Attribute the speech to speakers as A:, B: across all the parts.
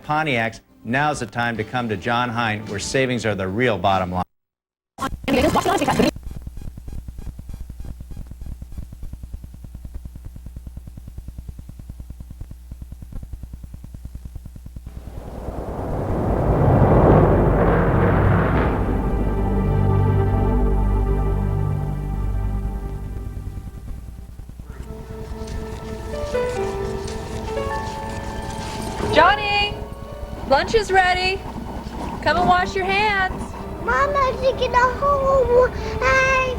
A: Pontiacs, now's the time to come to John Hine, where savings are the real bottom line.
B: Johnny, lunch is ready. Come and wash your hands.
C: Mama, take it home. Hey.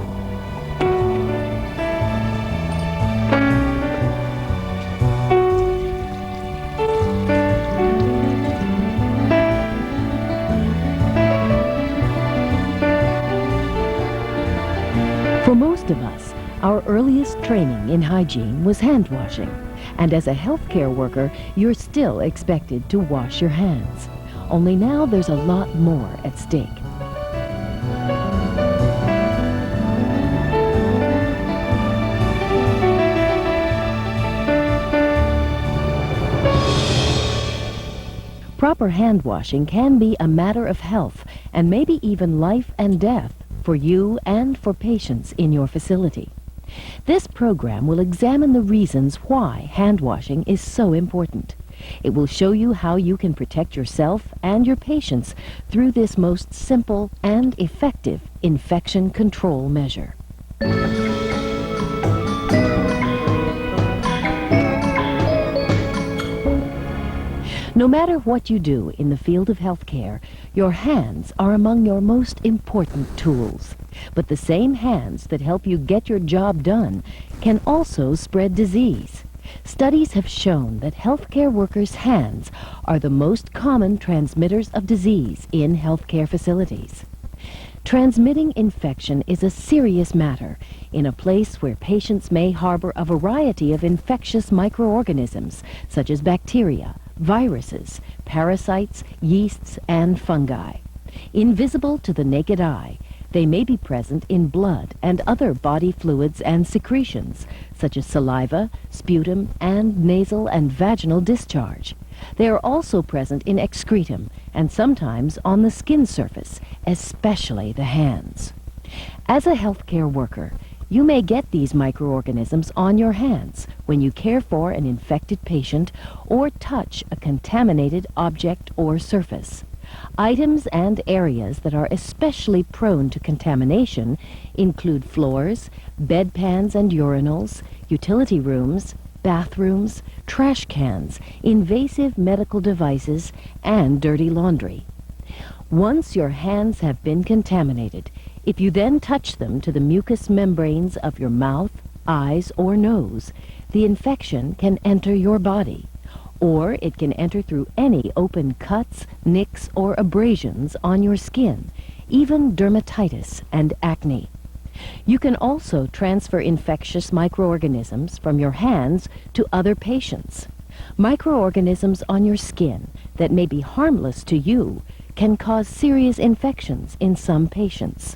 D: For most of us, our earliest training in hygiene was hand washing. And as a healthcare worker, you're still expected to wash your hands. Only now there's a lot more at stake. Proper hand washing can be a matter of health and maybe even life and death for you and for patients in your facility. This program will examine the reasons why hand washing is so important. It will show you how you can protect yourself and your patients through this most simple and effective infection control measure. No matter what you do in the field of healthcare, your hands are among your most important tools. But the same hands that help you get your job done can also spread disease. Studies have shown that healthcare workers' hands are the most common transmitters of disease in healthcare facilities. Transmitting infection is a serious matter in a place where patients may harbor a variety of infectious microorganisms such as bacteria, viruses, parasites, yeasts, and fungi. Invisible to the naked eye, they may be present in blood and other body fluids and secretions, such as saliva, sputum, and nasal and vaginal discharge. They are also present in excretum and sometimes on the skin surface, especially the hands. As a healthcare worker, you may get these microorganisms on your hands when you care for an infected patient or touch a contaminated object or surface. Items and areas that are especially prone to contamination include floors, bedpans and urinals, utility rooms, bathrooms, trash cans, invasive medical devices, and dirty laundry. Once your hands have been contaminated, if you then touch them to the mucous membranes of your mouth, eyes, or nose, the infection can enter your body, or it can enter through any open cuts, nicks, or abrasions on your skin, even dermatitis and acne. You can also transfer infectious microorganisms from your hands to other patients. Microorganisms on your skin that may be harmless to you can cause serious infections in some patients.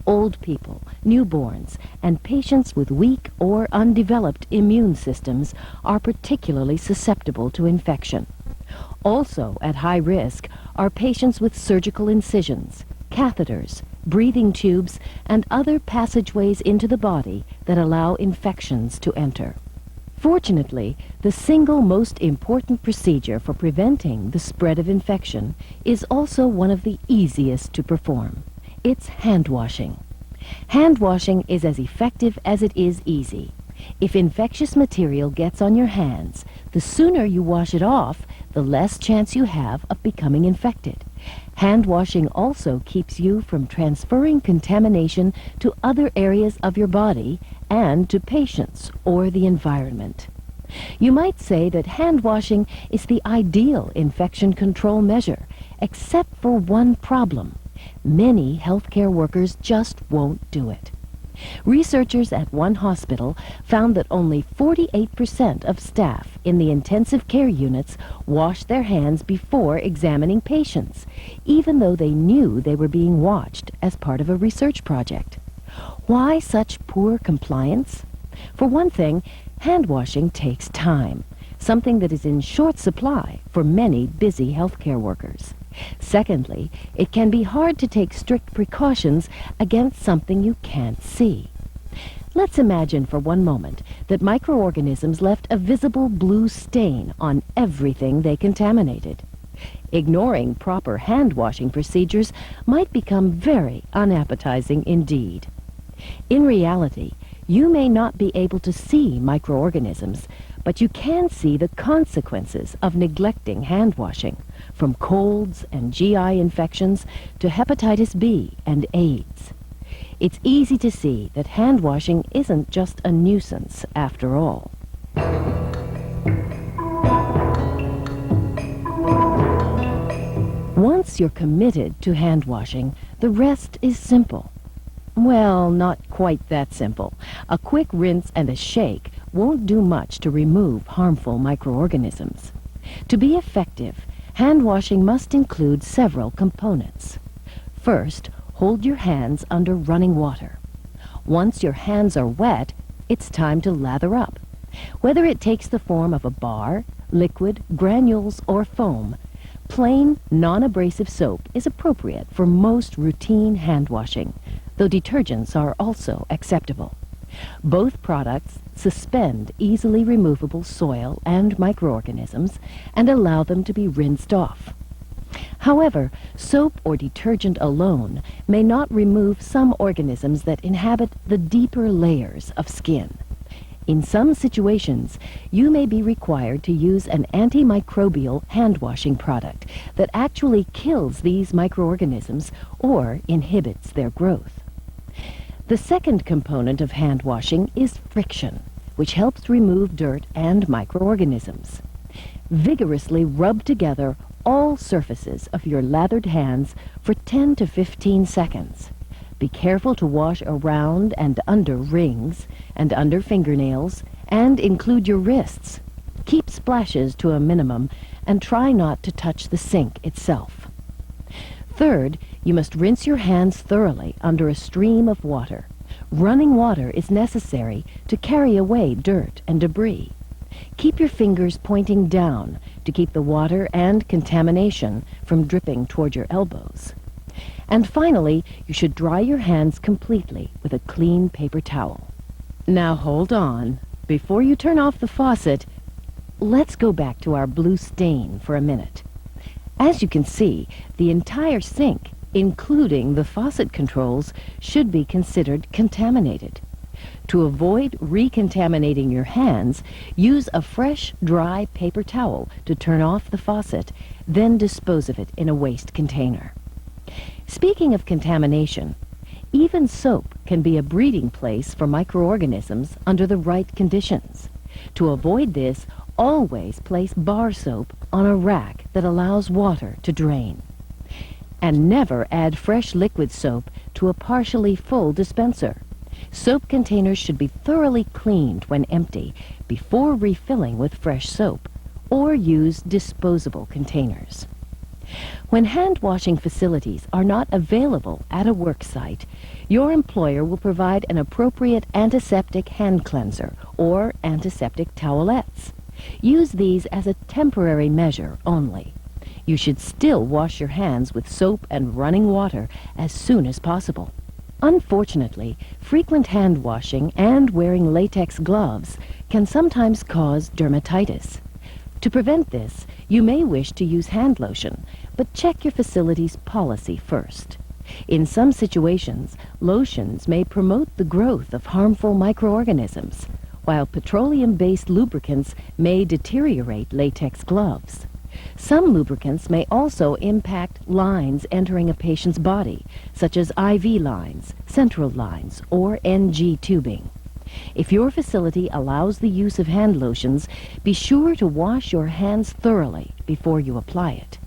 D: Old people, newborns, and patients with weak or undeveloped immune systems are particularly susceptible to infection. Also at high risk are patients with surgical incisions, catheters, breathing tubes, and other passageways into the body that allow infections to enter. Fortunately, the single most important procedure for preventing the spread of infection is also one of the easiest to perform. It's hand washing. Hand washing is as effective as it is easy. If infectious material gets on your hands, the sooner you wash it off, the less chance you have of becoming infected. Hand washing also keeps you from transferring contamination to other areas of your body and to patients or the environment. You might say that hand washing is the ideal infection control measure, except for one problem. Many healthcare workers just won't do it. Researchers at one hospital found that only 48% of staff in the intensive care units washed their hands before examining patients, even though they knew they were being watched as part of a research project. Why such poor compliance? For one thing, hand washing takes time. something that is in short supply for many busy healthcare workers. Secondly, it can be hard to take strict precautions against something you can't see. Let's imagine for one moment that microorganisms left a visible blue stain on everything they contaminated. Ignoring proper hand-washing procedures might become very unappetizing indeed. In reality, you may not be able to see microorganisms, but you can see the consequences of neglecting hand-washing, from colds and GI infections to hepatitis B and AIDS. It's easy to see that hand-washing isn't just a nuisance after all. Once you're committed to hand-washing, the rest is simple. Well, not quite that simple. A quick rinse and a shake won't do much to remove harmful microorganisms. To be effective, hand-washing must include several components. First, hold your hands under running water. Once your hands are wet, it's time to lather up. Whether it takes the form of a bar, liquid, granules, or foam, plain, non-abrasive soap is appropriate for most routine hand washing, though detergents are also acceptable. Both products suspend easily removable soil and microorganisms and allow them to be rinsed off. However, soap or detergent alone may not remove some organisms that inhabit the deeper layers of skin. In some situations, you may be required to use an antimicrobial hand-washing product that actually kills these microorganisms or inhibits their growth. The second component of hand washing is friction, which helps remove dirt and microorganisms. Vigorously rub together all surfaces of your lathered hands for 10 to 15 seconds. Be careful to wash around and under rings and under fingernails, and include your wrists. Keep splashes to a minimum and try not to touch the sink itself. Third, you must rinse your hands thoroughly under a stream of water. Running water is necessary to carry away dirt and debris. Keep your fingers pointing down to keep the water and contamination from dripping toward your elbows. And finally, you should dry your hands completely with a clean paper towel. Now hold on. Before you turn off the faucet, let's go back to our blue stain for a minute. As you can see, the entire sink, including the faucet controls, should be considered contaminated. To avoid recontaminating your hands, use a fresh, dry paper towel to turn off the faucet, then dispose of it in a waste container. Speaking of contamination, even soap can be a breeding place for microorganisms under the right conditions. To avoid this, always place bar soap on a rack that allows water to drain. And never add fresh liquid soap to a partially full dispenser. Soap containers should be thoroughly cleaned when empty before refilling with fresh soap, or use disposable containers. When hand-washing facilities are not available at a work site, your employer will provide an appropriate antiseptic hand cleanser or antiseptic towelettes. Use these as a temporary measure only. You should still wash your hands with soap and running water as soon as possible. Unfortunately, frequent hand washing and wearing latex gloves can sometimes cause dermatitis. To prevent this, you may wish to use hand lotion, but check your facility's policy first. In some situations, lotions may promote the growth of harmful microorganisms, while petroleum-based lubricants may deteriorate latex gloves. Some lubricants may also impact lines entering a patient's body, such as IV lines, central lines, or NG tubing. If your facility allows the use of hand lotions, be sure to wash your hands thoroughly before you apply it.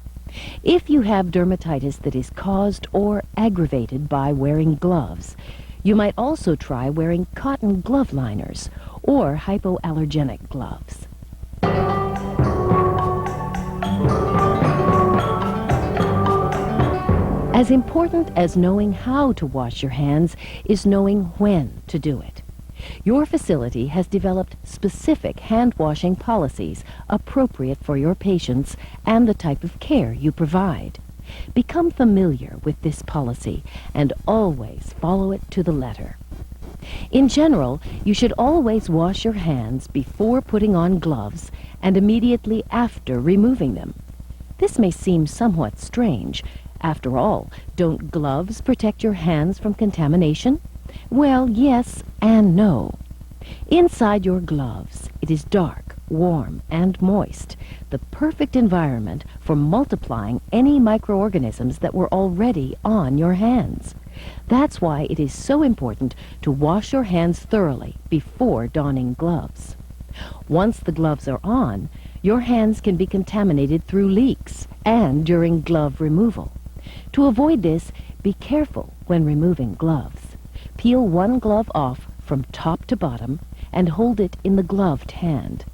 D: If you have dermatitis that is caused or aggravated by wearing gloves, you might also try wearing cotton glove liners or hypoallergenic gloves. As important as knowing how to wash your hands is knowing when to do it. Your facility has developed specific hand-washing policies appropriate for your patients and the type of care you provide. Become familiar with this policy and always follow it to the letter. In general, you should always wash your hands before putting on gloves and immediately after removing them. This may seem somewhat strange. After all, don't gloves protect your hands from contamination? Well, yes and no. Inside your gloves, it is dark, warm, and moist, the perfect environment for multiplying any microorganisms that were already on your hands. That's why it is so important to wash your hands thoroughly before donning gloves. Once the gloves are on, your hands can be contaminated through leaks and during glove removal. To avoid this, be careful when removing gloves. Peel one glove off from top to bottom and hold it in the gloved hand.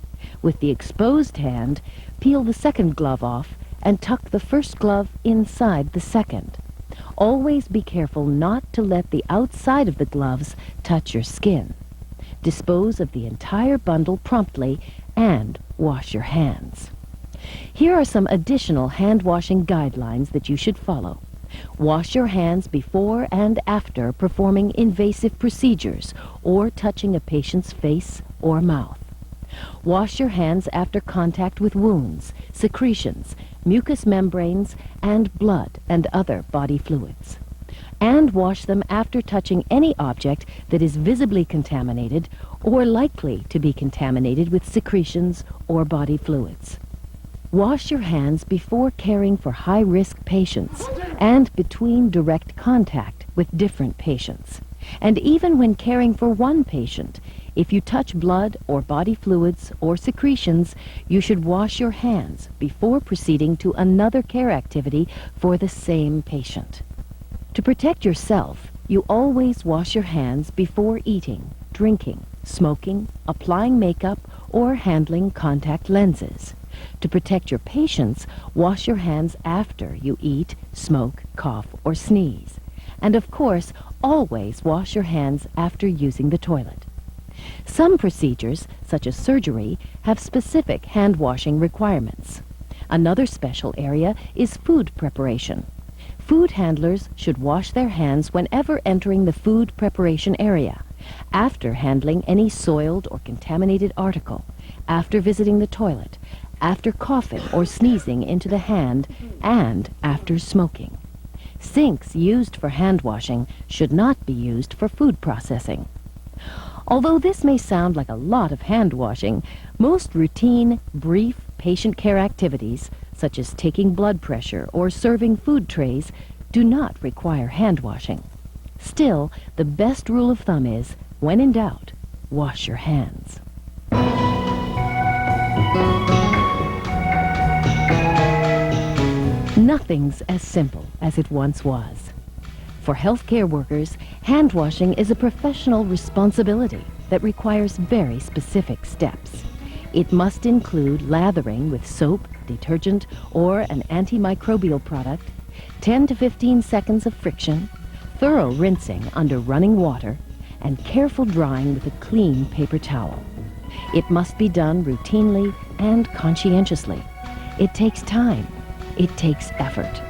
D: With the exposed hand, peel the second glove off and tuck the first glove inside the second. Always be careful not to let the outside of the gloves touch your skin. Dispose of the entire bundle promptly and wash your hands. Here are some additional hand-washing guidelines that you should follow. Wash your hands before and after performing invasive procedures or touching a patient's face or mouth. Wash your hands after contact with wounds, secretions, mucous membranes, and blood and other body fluids. And wash them after touching any object that is visibly contaminated or likely to be contaminated with secretions or body fluids. Wash your hands before caring for high-risk patients and between direct contact with different patients. And even when caring for one patient, if you touch blood or body fluids or secretions, you should wash your hands before proceeding to another care activity for the same patient. To protect yourself, you always wash your hands before eating, drinking, smoking, applying makeup, or handling contact lenses. To protect your patients, wash your hands after you eat, smoke, cough, or sneeze. And of course, always wash your hands after using the toilet. Some procedures, such as surgery, have specific hand-washing requirements. Another special area is food preparation. Food handlers should wash their hands whenever entering the food preparation area, after handling any soiled or contaminated article, after visiting the toilet, after coughing or sneezing into the hand, and after smoking. Sinks used for hand washing should not be used for food processing. Although this may sound like a lot of hand washing, most routine, brief patient care activities, such as taking blood pressure or serving food trays, do not require hand washing. Still, the best rule of thumb is, when in doubt, wash your hands. Nothing's as simple as it once was. For healthcare workers, hand washing is a professional responsibility that requires very specific steps. It must include lathering with soap, detergent, or an antimicrobial product, 10 to 15 seconds of friction, thorough rinsing under running water, and careful drying with a clean paper towel. It must be done routinely and conscientiously. It takes time. It takes effort.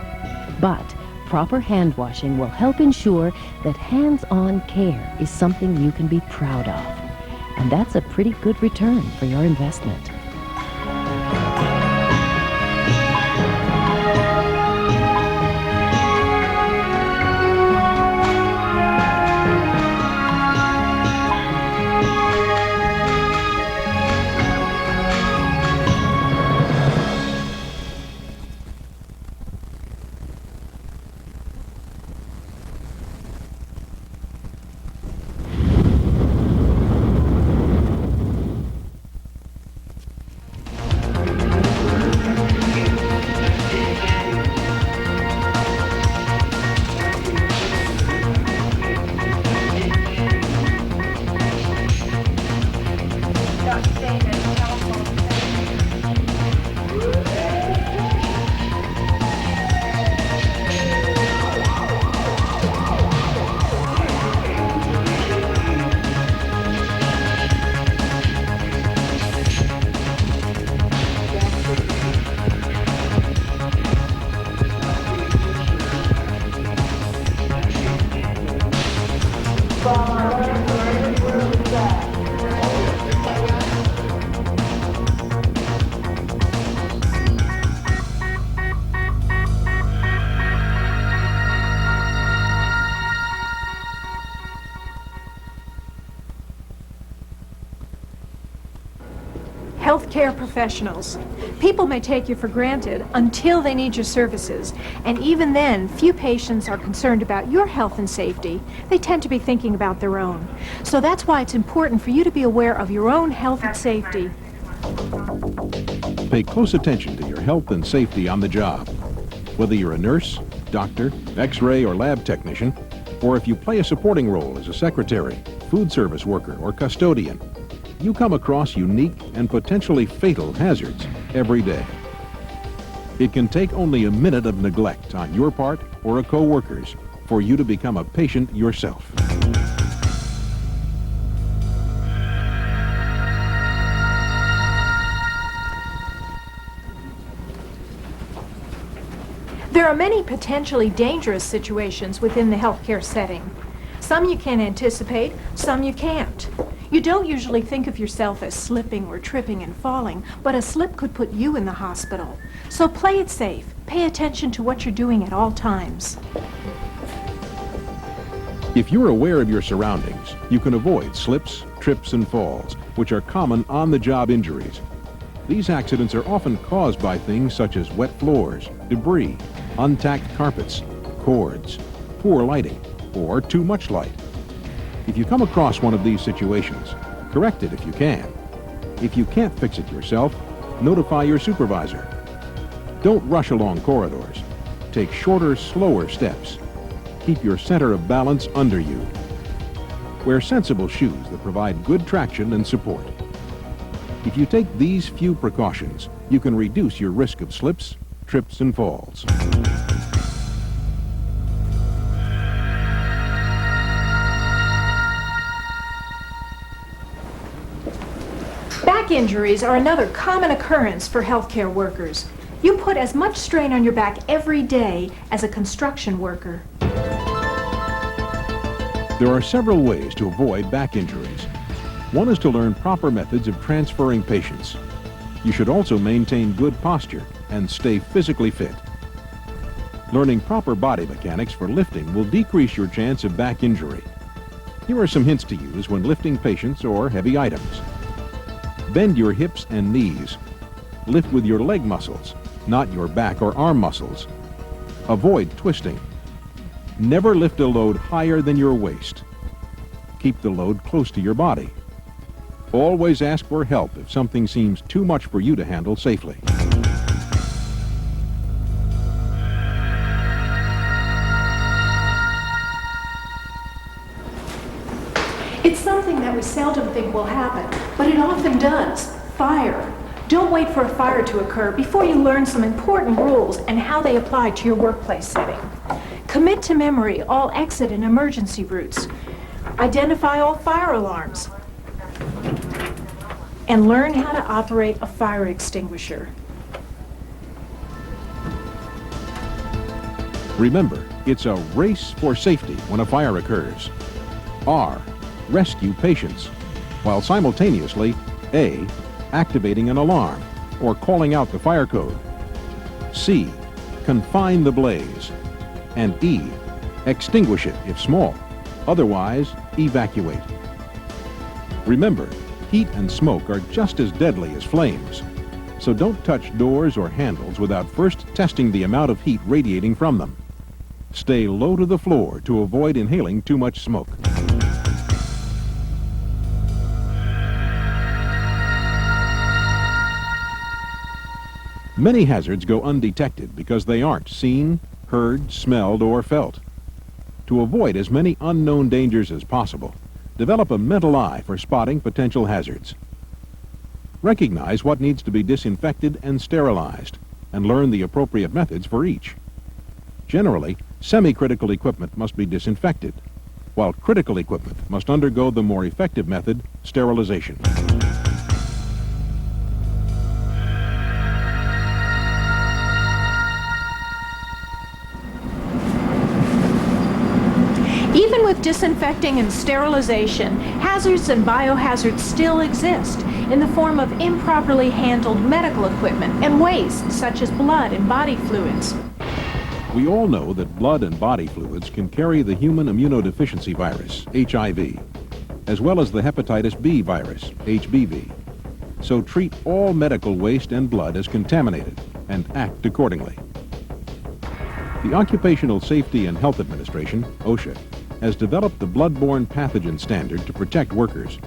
D: But proper hand washing will help ensure that hands-on care is something you can be proud of. And that's a pretty good return for your investment.
E: healthcare professionals. People may take you for granted until they need your services, and even then, few patients are concerned about your health and safety. They tend to be thinking about their own. So that's why it's important for you to be aware of your own health and safety.
F: Pay close attention to your health and safety on the job. Whether you're a nurse, doctor, X-ray or lab technician, or if you play a supporting role as a secretary, food service worker, or custodian, you come across unique and potentially fatal hazards every day. It can take only a minute of neglect on your part or a co-worker's for you to become a patient yourself.
E: There are many potentially dangerous situations within the healthcare setting. Some you can anticipate, some you can't. You don't usually think of yourself as slipping or tripping and falling, but a slip could put you in the hospital. So play it safe. Pay attention to what you're doing at all times.
F: If you're aware of your surroundings, you can avoid slips, trips, and falls, which are common on-the-job injuries. These accidents are often caused by things such as wet floors, debris, untacked carpets, cords, poor lighting, or too much light. If you come across one of these situations, correct it if you can. If you can't fix it yourself, notify your supervisor. Don't rush along corridors. Take shorter, slower steps. Keep your center of balance under you. Wear sensible shoes that provide good traction and support. If you take these few precautions, you can reduce your risk of slips, trips, and falls.
E: Back injuries are another common occurrence for healthcare workers. You put as much strain on your back every day as a construction worker.
F: There are several ways to avoid back injuries. One is to learn proper methods of transferring patients. You should also maintain good posture and stay physically fit. Learning proper body mechanics for lifting will decrease your chance of back injury. Here are some hints to use when lifting patients or heavy items. Bend your hips and knees. Lift with your leg muscles, not your back or arm muscles. Avoid twisting. Never lift a load higher than your waist. Keep the load close to your body. Always ask for help if something seems too much for you to handle safely.
E: It's something that we seldom think will happen, but it often does. Fire. Don't wait for a fire to occur before you learn some important rules and how they apply to your workplace setting. Commit to memory all exit and emergency routes. Identify all fire alarms. And learn how to operate a fire extinguisher.
F: Remember, it's a race for safety when a fire occurs. R, rescue patients, while simultaneously A, activating an alarm or calling out the fire code. C, confine the blaze. And E, extinguish it if small. Otherwise, evacuate. Remember, heat and smoke are just as deadly as flames. So don't touch doors or handles without first testing the amount of heat radiating from them. Stay low to the floor to avoid inhaling too much smoke. Many hazards go undetected because they aren't seen, heard, smelled, or felt. To avoid as many unknown dangers as possible, develop a mental eye for spotting potential hazards. Recognize what needs to be disinfected and sterilized, and learn the appropriate methods for each. Generally, semi-critical equipment must be disinfected, while critical equipment must undergo the more effective method, sterilization.
E: Even with disinfecting and sterilization, hazards and biohazards still exist in the form of improperly handled medical equipment and waste such as blood and body fluids.
F: We all know that blood and body fluids can carry the human immunodeficiency virus, HIV, as well as the hepatitis B virus, HBV. So treat all medical waste and blood as contaminated and act accordingly. The Occupational Safety and Health Administration, OSHA, has developed the bloodborne pathogen standard to protect workers.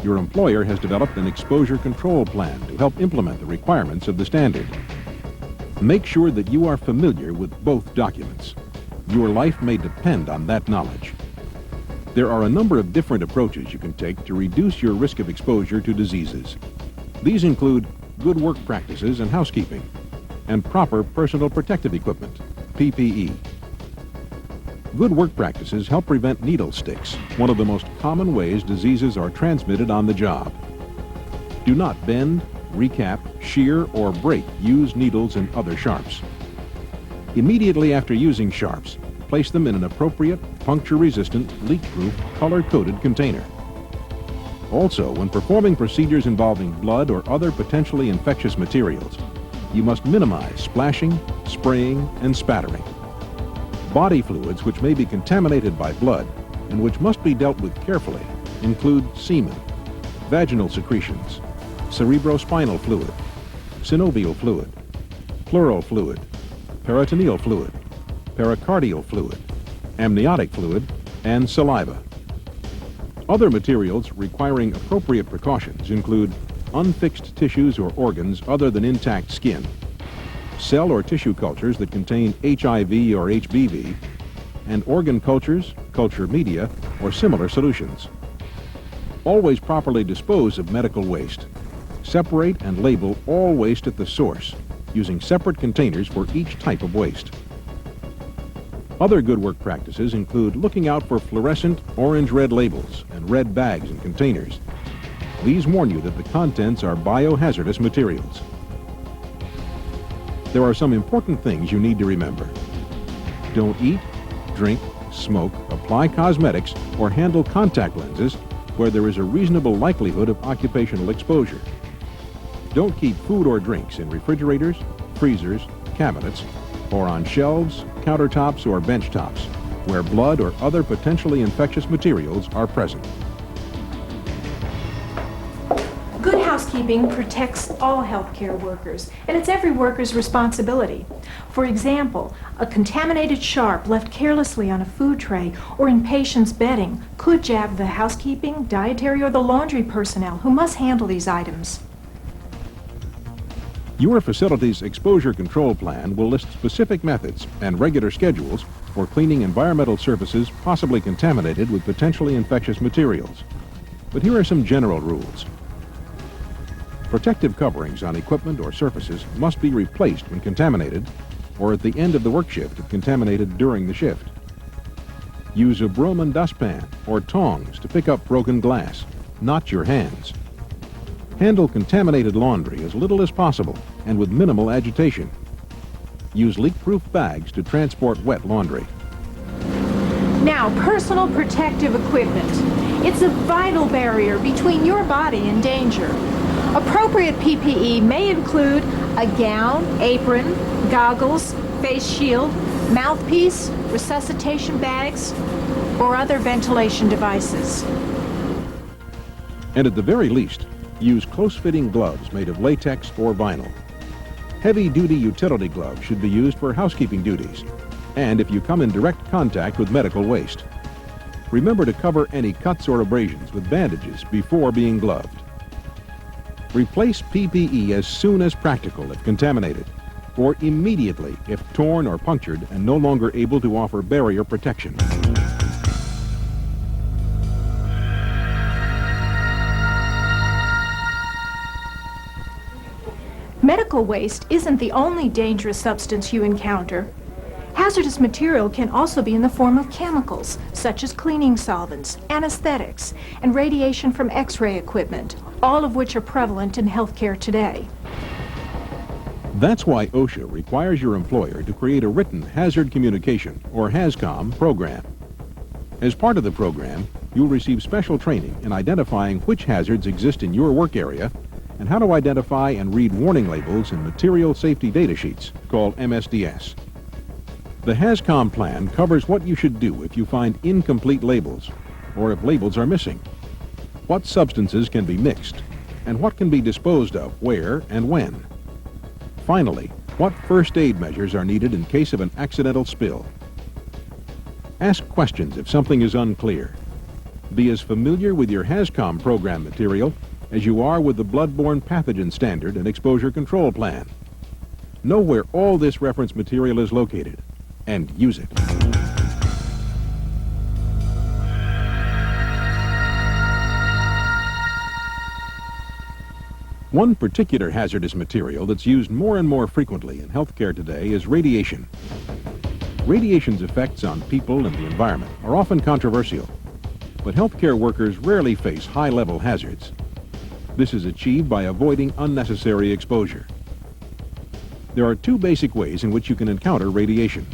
F: Your employer has developed an exposure control plan to help implement the requirements of the standard. Make sure that you are familiar with both documents. Your life may depend on that knowledge. There are a number of different approaches you can take to reduce your risk of exposure to diseases. These include good work practices and housekeeping, and proper personal protective equipment, PPE. Good work practices help prevent needle sticks, one of the most common ways diseases are transmitted on the job. Do not bend, recap, shear, or break used needles and other sharps. Immediately after using sharps, place them in an appropriate, puncture-resistant, leak-proof, color-coded container. Also, when performing procedures involving blood or other potentially infectious materials, you must minimize splashing, spraying, and spattering. Body fluids which may be contaminated by blood and which must be dealt with carefully include semen, vaginal secretions, cerebrospinal fluid, synovial fluid, pleural fluid, peritoneal fluid, pericardial fluid, amniotic fluid, and saliva. Other materials requiring appropriate precautions include unfixed tissues or organs other than intact skin, cell or tissue cultures that contain HIV or HBV, and organ cultures, culture media, or similar solutions. Always properly dispose of medical waste. Separate and label all waste at the source, using separate containers for each type of waste. Other good work practices include looking out for fluorescent orange-red labels and red bags and containers. These warn you that the contents are biohazardous materials. There are some important things you need to remember. Don't eat, drink, smoke, apply cosmetics, or handle contact lenses where there is a reasonable likelihood of occupational exposure. Don't keep food or drinks in refrigerators, freezers, cabinets, or on shelves, countertops, or bench tops where blood or other potentially infectious materials are present.
E: Good housekeeping protects all healthcare workers, and it's every worker's responsibility. For example, a contaminated sharp left carelessly on a food tray or in patients' bedding could jab the housekeeping, dietary, or the laundry personnel who must handle these items.
F: Your facility's exposure control plan will list specific methods and regular schedules for cleaning environmental surfaces possibly contaminated with potentially infectious materials. But here are some general rules. Protective coverings on equipment or surfaces must be replaced when contaminated or at the end of the work shift if contaminated during the shift. Use a broom and dustpan or tongs to pick up broken glass, not your hands. Handle contaminated laundry as little as possible and with minimal agitation. Use leak-proof bags to transport wet laundry.
E: Now, personal protective equipment. It's a vital barrier between your body and danger. Appropriate PPE may include a gown, apron, goggles, face shield, mouthpiece, resuscitation bags, or other ventilation devices.
F: And at the very least, use close-fitting gloves made of latex or vinyl. Heavy-duty utility gloves should be used for housekeeping duties, and if you come in direct contact with medical waste. Remember to cover any cuts or abrasions with bandages before being gloved. Replace PPE as soon as practical if contaminated, or immediately if torn or punctured and no longer able to offer barrier protection.
E: Medical waste isn't the only dangerous substance you encounter. Hazardous material can also be in the form of chemicals, such as cleaning solvents, anesthetics, and radiation from X-ray equipment, all of which are prevalent in healthcare today.
F: That's why OSHA requires your employer to create a written hazard communication, or HAZCOM, program. As part of the program, you'll receive special training in identifying which hazards exist in your work area and how to identify and read warning labels in material safety data sheets, called MSDS. The HAZCOM plan covers what you should do if you find incomplete labels, or if labels are missing, what substances can be mixed, and what can be disposed of where and when. Finally, what first aid measures are needed in case of an accidental spill. Ask questions if something is unclear. Be as familiar with your HAZCOM program material as you are with the Bloodborne Pathogen Standard and Exposure Control Plan. Know where all this reference material is located and use it. One particular hazardous material that's used more and more frequently in healthcare today is radiation. Radiation's effects on people and the environment are often controversial, but healthcare workers rarely face high-level hazards. This is achieved by avoiding unnecessary exposure. There are two basic ways in which you can encounter radiation: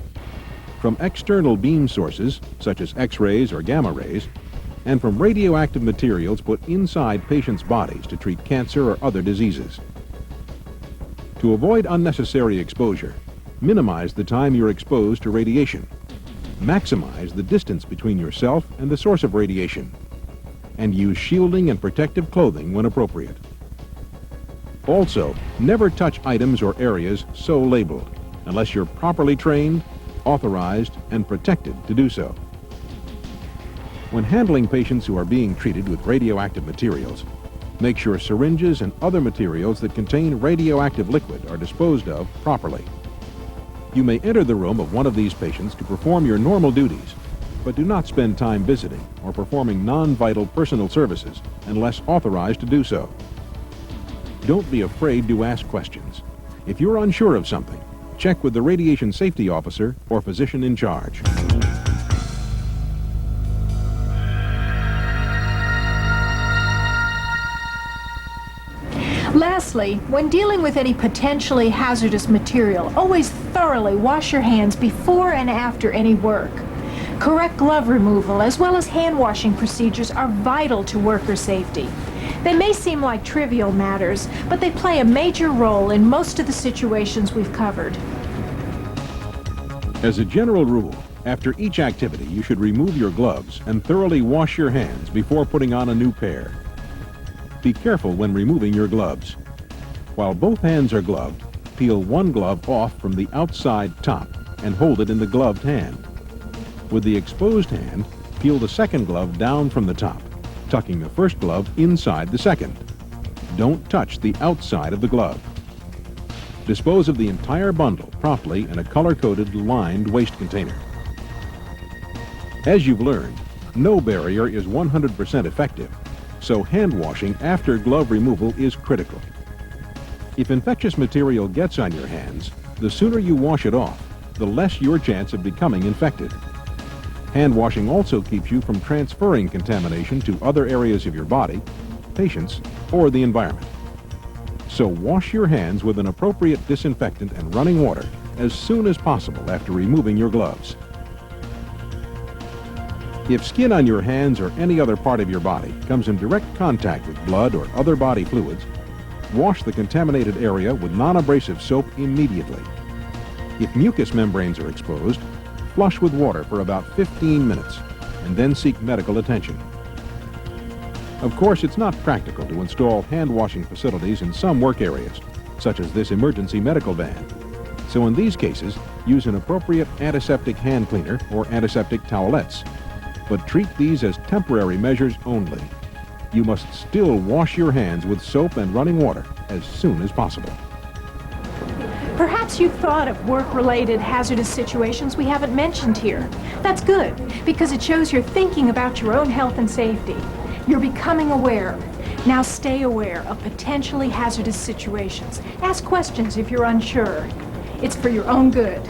F: from external beam sources, such as X-rays or gamma rays, and from radioactive materials put inside patients' bodies to treat cancer or other diseases. To avoid unnecessary exposure, minimize the time you're exposed to radiation. Maximize the distance between yourself and the source of radiation, and use shielding and protective clothing when appropriate. Also, never touch items or areas so labeled unless you're properly trained, authorized, and protected to do so. When handling patients who are being treated with radioactive materials, make sure syringes and other materials that contain radioactive liquid are disposed of properly. You may enter the room of one of these patients to perform your normal duties, but do not spend time visiting or performing non-vital personal services unless authorized to do so. Don't be afraid to ask questions. If you're unsure of something, check with the radiation safety officer or physician in charge.
E: Lastly, when dealing with any potentially hazardous material, always thoroughly wash your hands before and after any work. Correct glove removal as well as hand washing procedures are vital to worker safety. They may seem like trivial matters, but they play a major role in most of the situations we've covered.
F: As a general rule, after each activity, you should remove your gloves and thoroughly wash your hands before putting on a new pair. Be careful when removing your gloves. While both hands are gloved, peel one glove off from the outside top and hold it in the gloved hand. With the exposed hand, peel the second glove down from the top, tucking the first glove inside the second. Don't touch the outside of the glove. Dispose of the entire bundle promptly in a color-coded, lined waste container. As you've learned, no barrier is 100% effective, so hand washing after glove removal is critical. If infectious material gets on your hands, the sooner you wash it off, the less your chance of becoming infected. Hand washing also keeps you from transferring contamination to other areas of your body, patients, or the environment. So wash your hands with an appropriate disinfectant and running water as soon as possible after removing your gloves. If skin on your hands or any other part of your body comes in direct contact with blood or other body fluids, wash the contaminated area with non-abrasive soap immediately. If mucous membranes are exposed, flush with water for about 15 minutes and then seek medical attention. Of course, it's not practical to install hand-washing facilities in some work areas, such as this emergency medical van. So in these cases, use an appropriate antiseptic hand cleaner or antiseptic towelettes. But treat these as temporary measures only. You must still wash your hands with soap and running water as soon as possible.
E: Perhaps you've thought of work-related hazardous situations we haven't mentioned here. That's good, because it shows you're thinking about your own health and safety. You're becoming aware. Now stay aware of potentially hazardous situations. Ask questions if you're unsure. It's for your own good.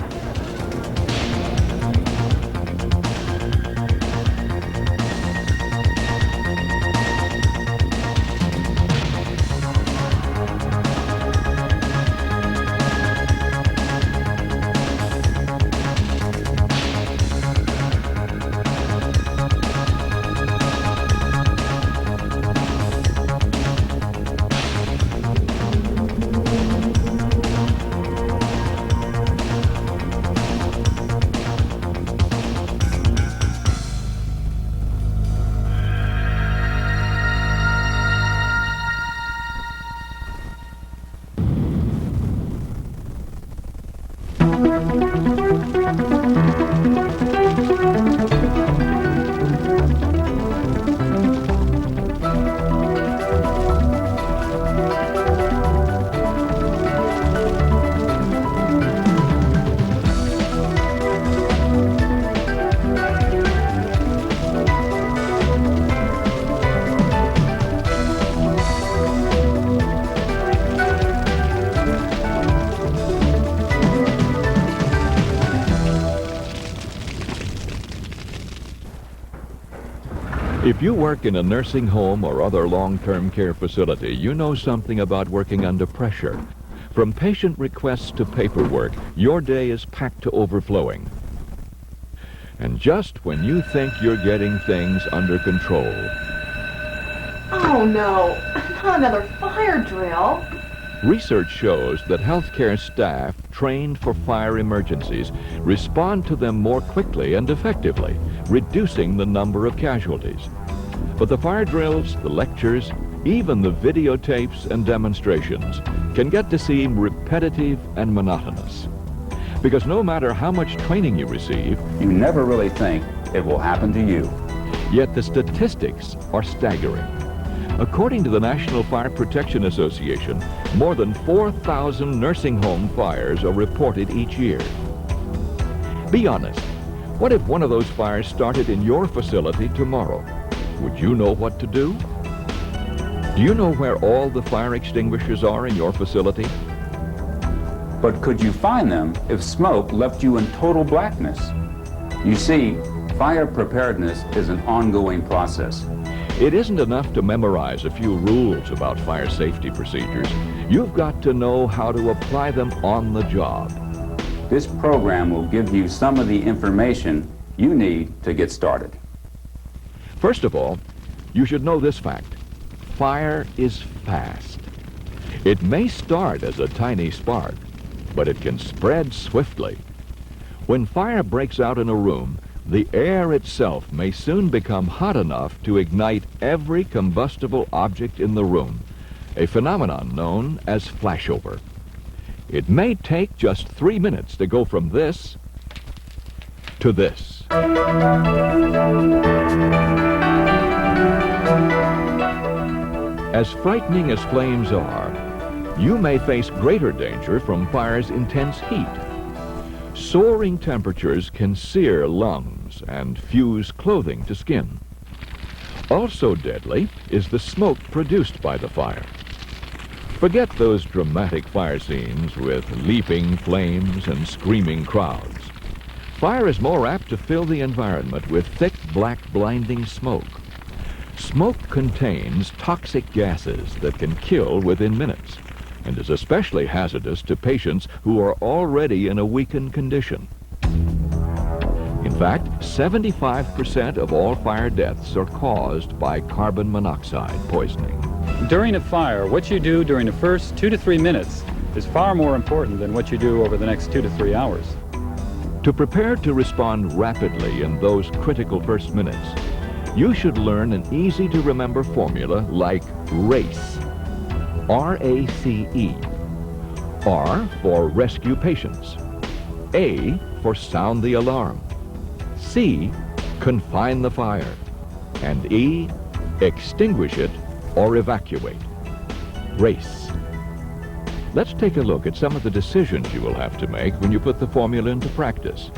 G: If you work in a nursing home or other long-term care facility, you know something about working under pressure. From patient requests to paperwork, your day is packed to overflowing. And just when you think you're getting things under control,
E: Oh no, not another fire drill.
G: research shows that healthcare staff trained for fire emergencies respond to them more quickly and effectively, reducing the number of casualties. But the fire drills, the lectures, even the videotapes and demonstrations can get to seem repetitive and monotonous. Because no matter how much training you receive,
H: You never really think it will happen to you.
G: yet the statistics are staggering. According to the National Fire Protection Association, more than 4,000 nursing home fires are reported each year. Be honest. What if one of those fires started in your facility tomorrow? Would you know what to do? Do you know where all the fire extinguishers are in your facility?
H: But could you find them if smoke left you in total blackness? You see, fire preparedness is an ongoing process.
G: It isn't enough to memorize a few rules about fire safety procedures. You've got to know how to apply them on the job.
H: This program will give you some of the information you need to get started.
G: First of all, you should know this fact. Fire is fast. It may start as a tiny spark, but it can spread swiftly. When fire breaks out in a room, the air itself may soon become hot enough to ignite every combustible object in the room, a phenomenon known as flashover. It may take just 3 minutes to go from this to this. As frightening as flames are, you may face greater danger from fire's intense heat. Soaring temperatures can sear lungs and fuse clothing to skin. Also deadly is the smoke produced by the fire. Forget those dramatic fire scenes with leaping flames and screaming crowds. Fire is more apt to fill the environment with thick, black, blinding smoke. Smoke contains toxic gases that can kill within minutes, and is especially hazardous to patients who are already in a weakened condition. In fact, 75% of all fire deaths are caused by carbon monoxide poisoning.
I: During a fire, what you do during the first 2 to 3 minutes is far more important than what you do over the next 2 to 3 hours.
G: To prepare to respond rapidly in those critical first minutes, you should learn an easy-to-remember formula like RACE. R-A-C-E. R for rescue patients. A for sound the alarm. C, confine the fire. And E, extinguish it or evacuate. RACE. Let's take a look at some of the decisions you will have to make when you put the formula into practice.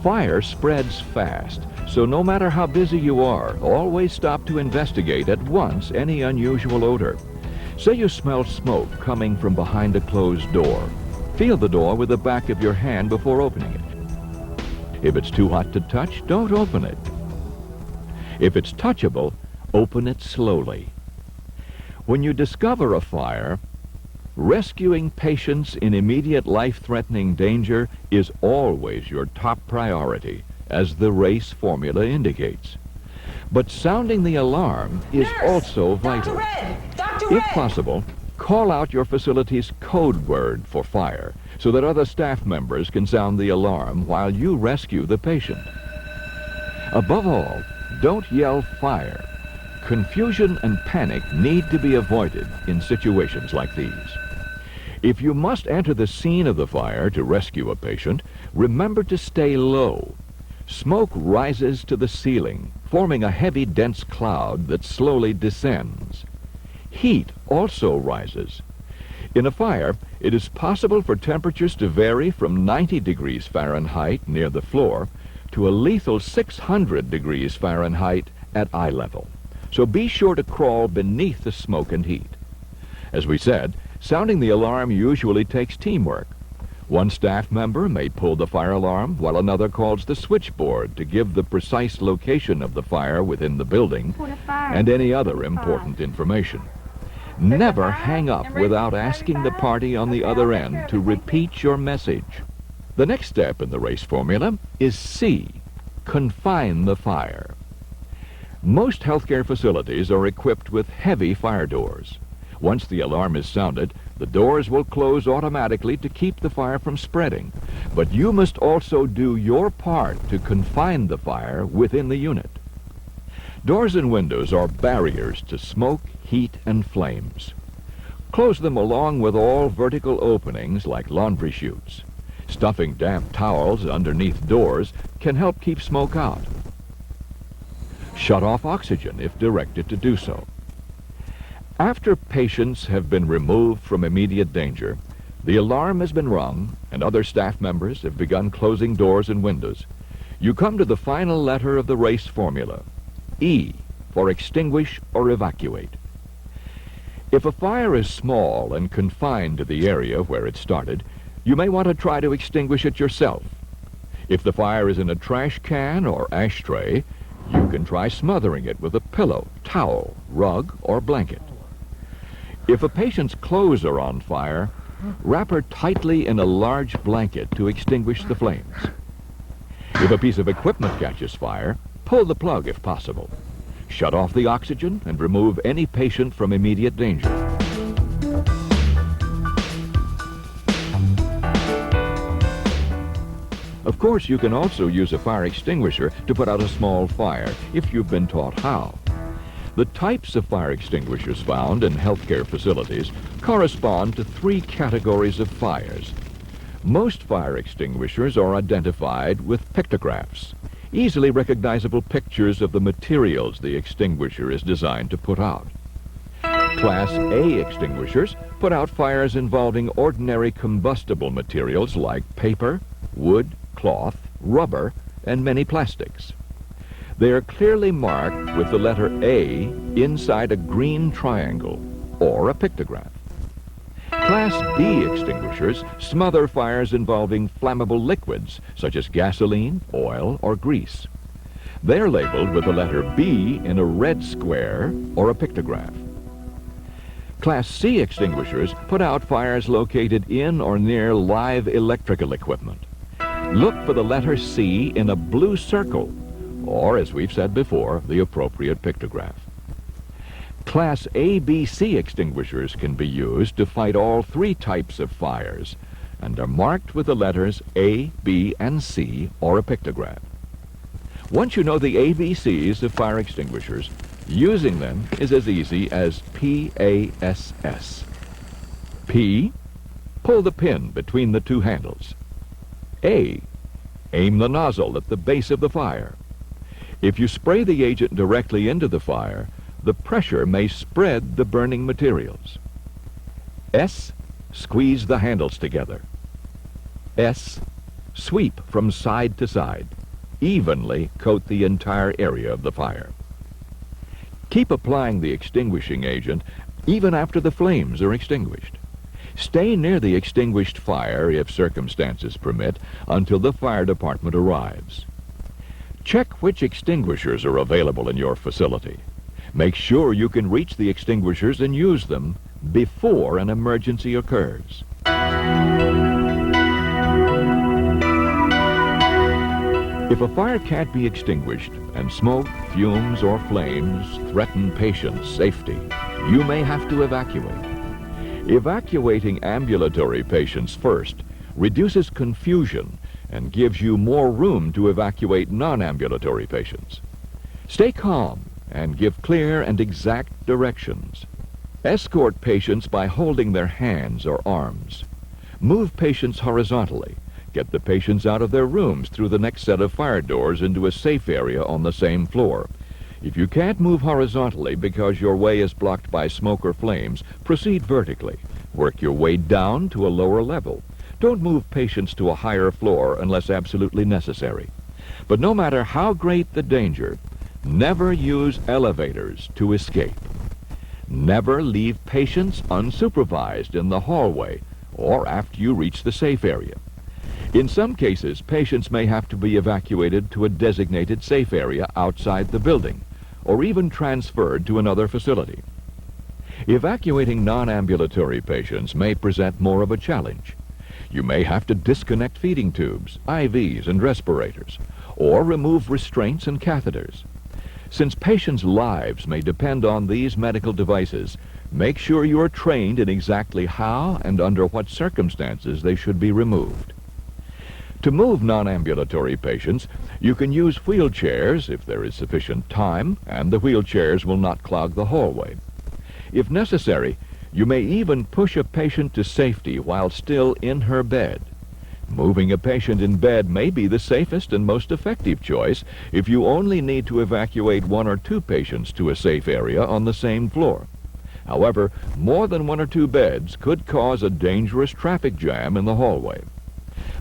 G: Fire spreads fast, so no matter how busy you are, always stop to investigate at once any unusual odor. Say you smell smoke coming from behind a closed door. Feel the door with the back of your hand before opening it. If it's too hot to touch, don't open it. If it's touchable, open it slowly. When you discover a fire, rescuing patients in immediate life-threatening danger is always your top priority, as the RACE formula indicates. But sounding the alarm is also vital. If possible, call out your facility's code word for fire so that other staff members can sound the alarm while you rescue the patient. Above all, don't yell fire. Confusion and panic need to be avoided in situations like these. If you must enter the scene of the fire to rescue a patient, remember to stay low. Smoke rises to the ceiling, forming a heavy, dense cloud that slowly descends. Heat also rises. In a fire, it is possible for temperatures to vary from 90 degrees Fahrenheit near the floor to a lethal 600 degrees Fahrenheit at eye level. So be sure to crawl beneath the smoke and heat. As we said, sounding the alarm usually takes teamwork. One staff member may pull the fire alarm while another calls the switchboard to give the precise location of the fire within the building and any other important information. Never hang up without asking the party on the other end to repeat your message. The next step in the RACE formula is C, confine the fire. Most healthcare facilities are equipped with heavy fire doors. Once the alarm is sounded, the doors will close automatically to keep the fire from spreading. But you must also do your part to confine the fire within the unit. Doors and windows are barriers to smoke, heat, and flames. Close them along with all vertical openings like laundry chutes. Stuffing damp towels underneath doors can help keep smoke out. Shut off oxygen if directed to do so. After patients have been removed from immediate danger, the alarm has been rung and other staff members have begun closing doors and windows, you come to the final letter of the RACE formula, E, for extinguish or evacuate. If a fire is small and confined to the area where it started, you may want to try to extinguish it yourself. If the fire is in a trash can or ashtray, you can try smothering it with a pillow, towel, rug, or blanket. If a patient's clothes are on fire, wrap her tightly in a large blanket to extinguish the flames. If a piece of equipment catches fire, pull the plug if possible. Shut off the oxygen and remove any patient from immediate danger. Of course, you can also use a fire extinguisher to put out a small fire if you've been taught how. The types of fire extinguishers found in healthcare facilities correspond to 3 categories of fires. Most fire extinguishers are identified with pictographs, easily recognizable pictures of the materials the extinguisher is designed to put out. Class A extinguishers put out fires involving ordinary combustible materials like paper, wood, cloth, rubber, and many plastics. They are clearly marked with the letter A inside a green triangle or a pictograph. Class B extinguishers smother fires involving flammable liquids such as gasoline, oil, or grease. They're labeled with the letter B in a red square or a pictograph. Class C extinguishers put out fires located in or near live electrical equipment. Look for the letter C in a blue circle, or, as we've said before, the appropriate pictograph. Class ABC extinguishers can be used to fight all 3 types of fires and are marked with the letters A, B, and C, or a pictograph. Once you know the ABCs of fire extinguishers, using them is as easy as PASS. P, pull the pin between the 2 handles. A, aim the nozzle at the base of the fire. If you spray the agent directly into the fire, the pressure may spread the burning materials. S, squeeze the handles together. S, sweep from side to side. Evenly coat the entire area of the fire. Keep applying the extinguishing agent even after the flames are extinguished. Stay near the extinguished fire, if circumstances permit, until the fire department arrives. Check which extinguishers are available in your facility. Make sure you can reach the extinguishers and use them before an emergency occurs. If a fire can't be extinguished and smoke, fumes, or flames threaten patients' safety, you may have to evacuate. Evacuating ambulatory patients first reduces confusion and gives you more room to evacuate non-ambulatory patients. Stay calm and give clear and exact directions. Escort patients by holding their hands or arms. Move patients horizontally. Get the patients out of their rooms through the next set of fire doors into a safe area on the same floor. If you can't move horizontally because your way is blocked by smoke or flames, proceed vertically. Work your way down to a lower level. Don't move patients to a higher floor unless absolutely necessary. But no matter how great the danger, never use elevators to escape. Never leave patients unsupervised in the hallway or after you reach the safe area. In some cases, patients may have to be evacuated to a designated safe area outside the building, or even transferred to another facility. Evacuating non-ambulatory patients may present more of a challenge. You may have to disconnect feeding tubes, IVs, and respirators, or remove restraints and catheters. Since patients' lives may depend on these medical devices, make sure you are trained in exactly how and under what circumstances they should be removed. To move non-ambulatory patients, you can use wheelchairs if there is sufficient time and the wheelchairs will not clog the hallway. If necessary, you may even push a patient to safety while still in her bed. Moving a patient in bed may be the safest and most effective choice if you only need to evacuate 1 or 2 patients to a safe area on the same floor. However, more than 1 or 2 beds could cause a dangerous traffic jam in the hallway.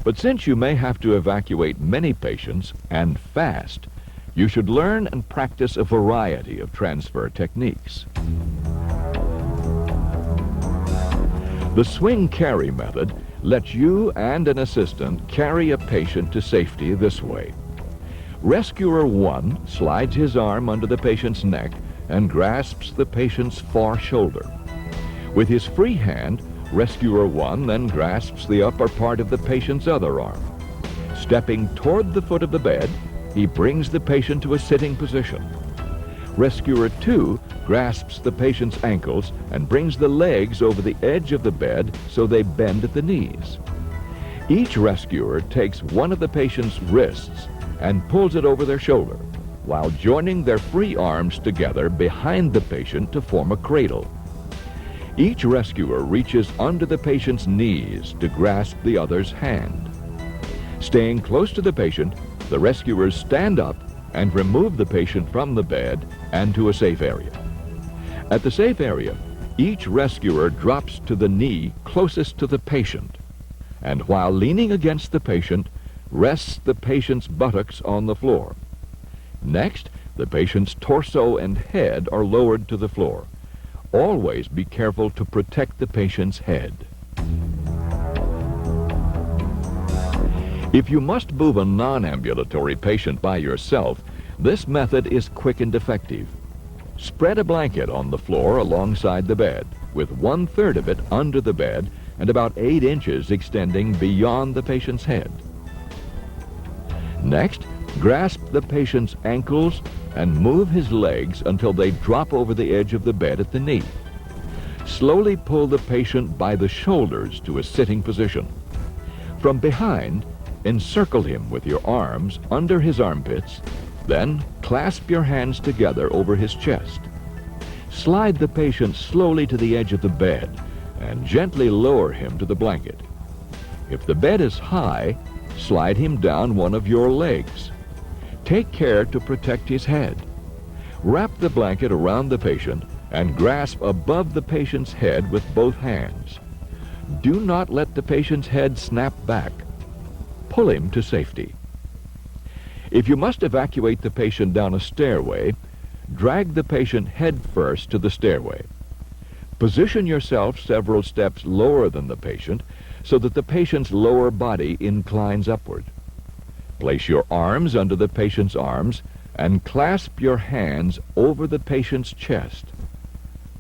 G: But since you may have to evacuate many patients, and fast, you should learn and practice a variety of transfer techniques. The swing carry method lets you and an assistant carry a patient to safety this way. Rescuer 1 slides his arm under the patient's neck and grasps the patient's far shoulder. With his free hand, Rescuer 1 then grasps the upper part of the patient's other arm. Stepping toward the foot of the bed, he brings the patient to a sitting position. Rescuer 2 grasps the patient's ankles and brings the legs over the edge of the bed so they bend at the knees. Each rescuer takes one of the patient's wrists and pulls it over their shoulder, while joining their free arms together behind the patient to form a cradle. Each rescuer reaches under the patient's knees to grasp the other's hand. Staying close to the patient, the rescuers stand up and remove the patient from the bed and to a safe area. At the safe area, each rescuer drops to the knee closest to the patient, and while leaning against the patient, rests the patient's buttocks on the floor. Next, the patient's torso and head are lowered to the floor. Always be careful to protect the patient's head. If you must move a non-ambulatory patient by yourself, this method is quick and effective. Spread a blanket on the floor alongside the bed, with 1/3 of it under the bed and about 8 inches extending beyond the patient's head. Next, grasp the patient's ankles and move his legs until they drop over the edge of the bed at the knee. Slowly pull the patient by the shoulders to a sitting position. From behind, encircle him with your arms under his armpits, then clasp your hands together over his chest. Slide the patient slowly to the edge of the bed and gently lower him to the blanket. If the bed is high, slide him down one of your legs. Take care to protect his head. Wrap the blanket around the patient and grasp above the patient's head with both hands. Do not let the patient's head snap back. Pull him to safety. If you must evacuate the patient down a stairway, drag the patient head first to the stairway. Position yourself several steps lower than the patient so that the patient's lower body inclines upward. Place your arms under the patient's arms and clasp your hands over the patient's chest.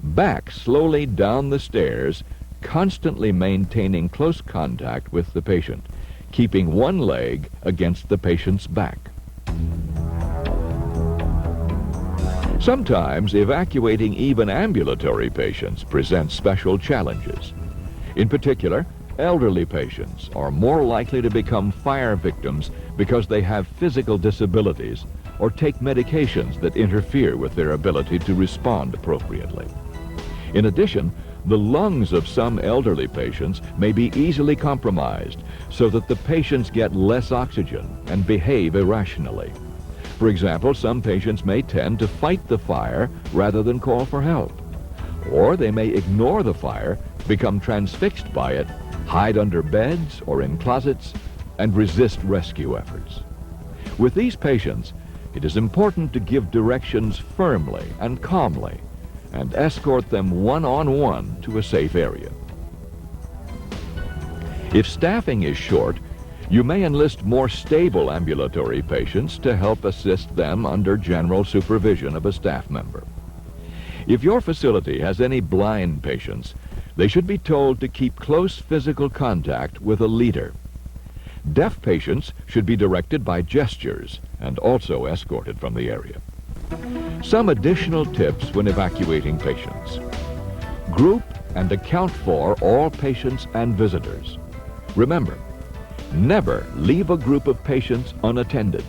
G: Back slowly down the stairs, constantly maintaining close contact with the patient, keeping one leg against the patient's back. Sometimes evacuating even ambulatory patients presents special challenges. In particular, elderly patients are more likely to become fire victims because they have physical disabilities or take medications that interfere with their ability to respond appropriately. In addition, the lungs of some elderly patients may be easily compromised so that the patients get less oxygen and behave irrationally. For example, some patients may tend to fight the fire rather than call for help. Or they may ignore the fire, become transfixed by it, hide under beds or in closets, and resist rescue efforts. With these patients, it is important to give directions firmly and calmly and escort them one-on-one to a safe area. If staffing is short, you may enlist more stable ambulatory patients to help assist them under general supervision of a staff member. If your facility has any blind patients, they should be told to keep close physical contact with a leader. Deaf patients should be directed by gestures and also escorted from the area. Some additional tips when evacuating patients. Group and account for all patients and visitors. Remember, never leave a group of patients unattended.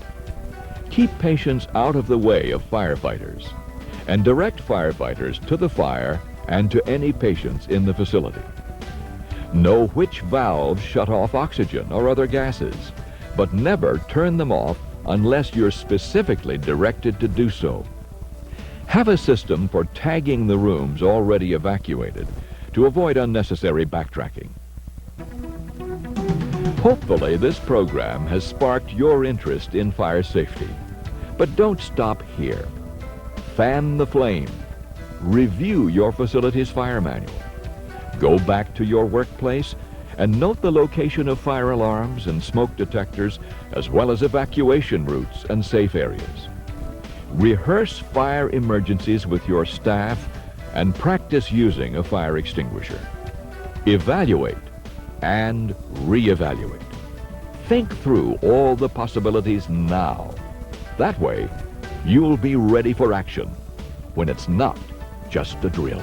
G: Keep patients out of the way of firefighters and direct firefighters to the fire and to any patients in the facility. Know which valves shut off oxygen or other gases, but never turn them off unless you're specifically directed to do so. Have a system for tagging the rooms already evacuated to avoid unnecessary backtracking. Hopefully, this program has sparked your interest in fire safety. But don't stop here. Fan the flame. Review your facility's fire manual. Go back to your workplace and note the location of fire alarms and smoke detectors, as well as evacuation routes and safe areas. Rehearse fire emergencies with your staff and practice using a fire extinguisher. Evaluate and reevaluate. Think through all the possibilities now. That way, you'll be ready for action when it's not just a drill.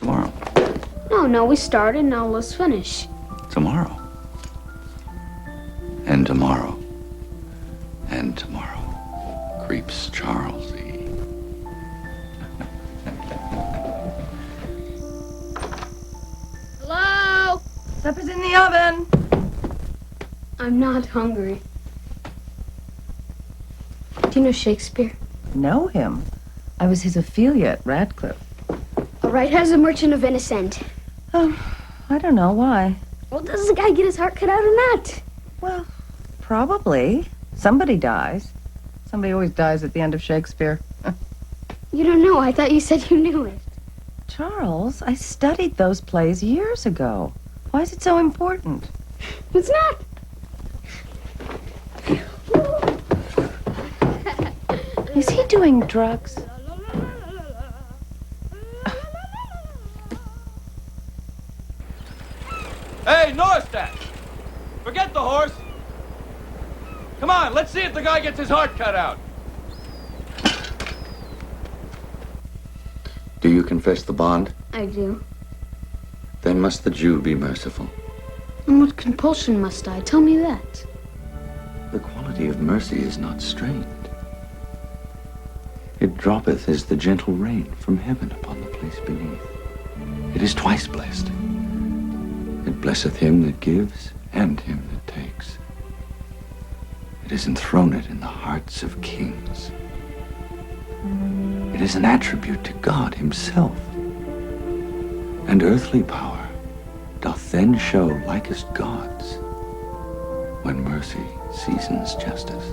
J: Tomorrow.
K: No, we started. Now let's finish.
J: Tomorrow. And tomorrow. And tomorrow. Creeps Charles E.
K: Hello?
L: Supper's in the oven.
K: I'm not hungry. Do you know Shakespeare?
L: Know him. I was his Ophelia at Radcliffe.
K: All right, how's the Merchant of Venice end?
L: Oh, I don't know why.
K: Well, does the guy get his heart cut out or not?
L: Well, probably. Somebody dies. Somebody always dies at the end of Shakespeare.
K: You don't know. I thought you said you knew it.
L: Charles, I studied those plays years ago. Why is it so important?
K: It's not.
L: Is he doing drugs?
M: Hey, Norstadt! Forget the horse. Come on, let's see if the guy gets his heart cut out.
J: Do you confess the bond?
K: I do.
J: Then must the Jew be merciful.
K: And what compulsion must I? Tell me that.
J: The quality of mercy is not strained. It droppeth as the gentle rain from heaven upon the place beneath. It is twice blessed. It blesseth him that gives and him that takes. It is enthroned in the hearts of kings. It is an attribute to God himself. And earthly power doth then show likest God's when mercy seasons justice.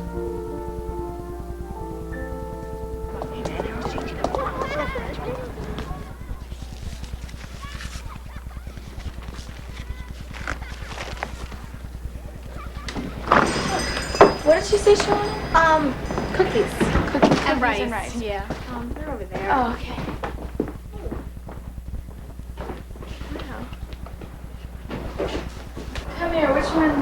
B: What did she say, Sean? Cookies. Cookies
N: And rice.
B: and rice.
N: Yeah.
B: They're over there.
N: Oh, okay.
B: Wow. Come here. Which one?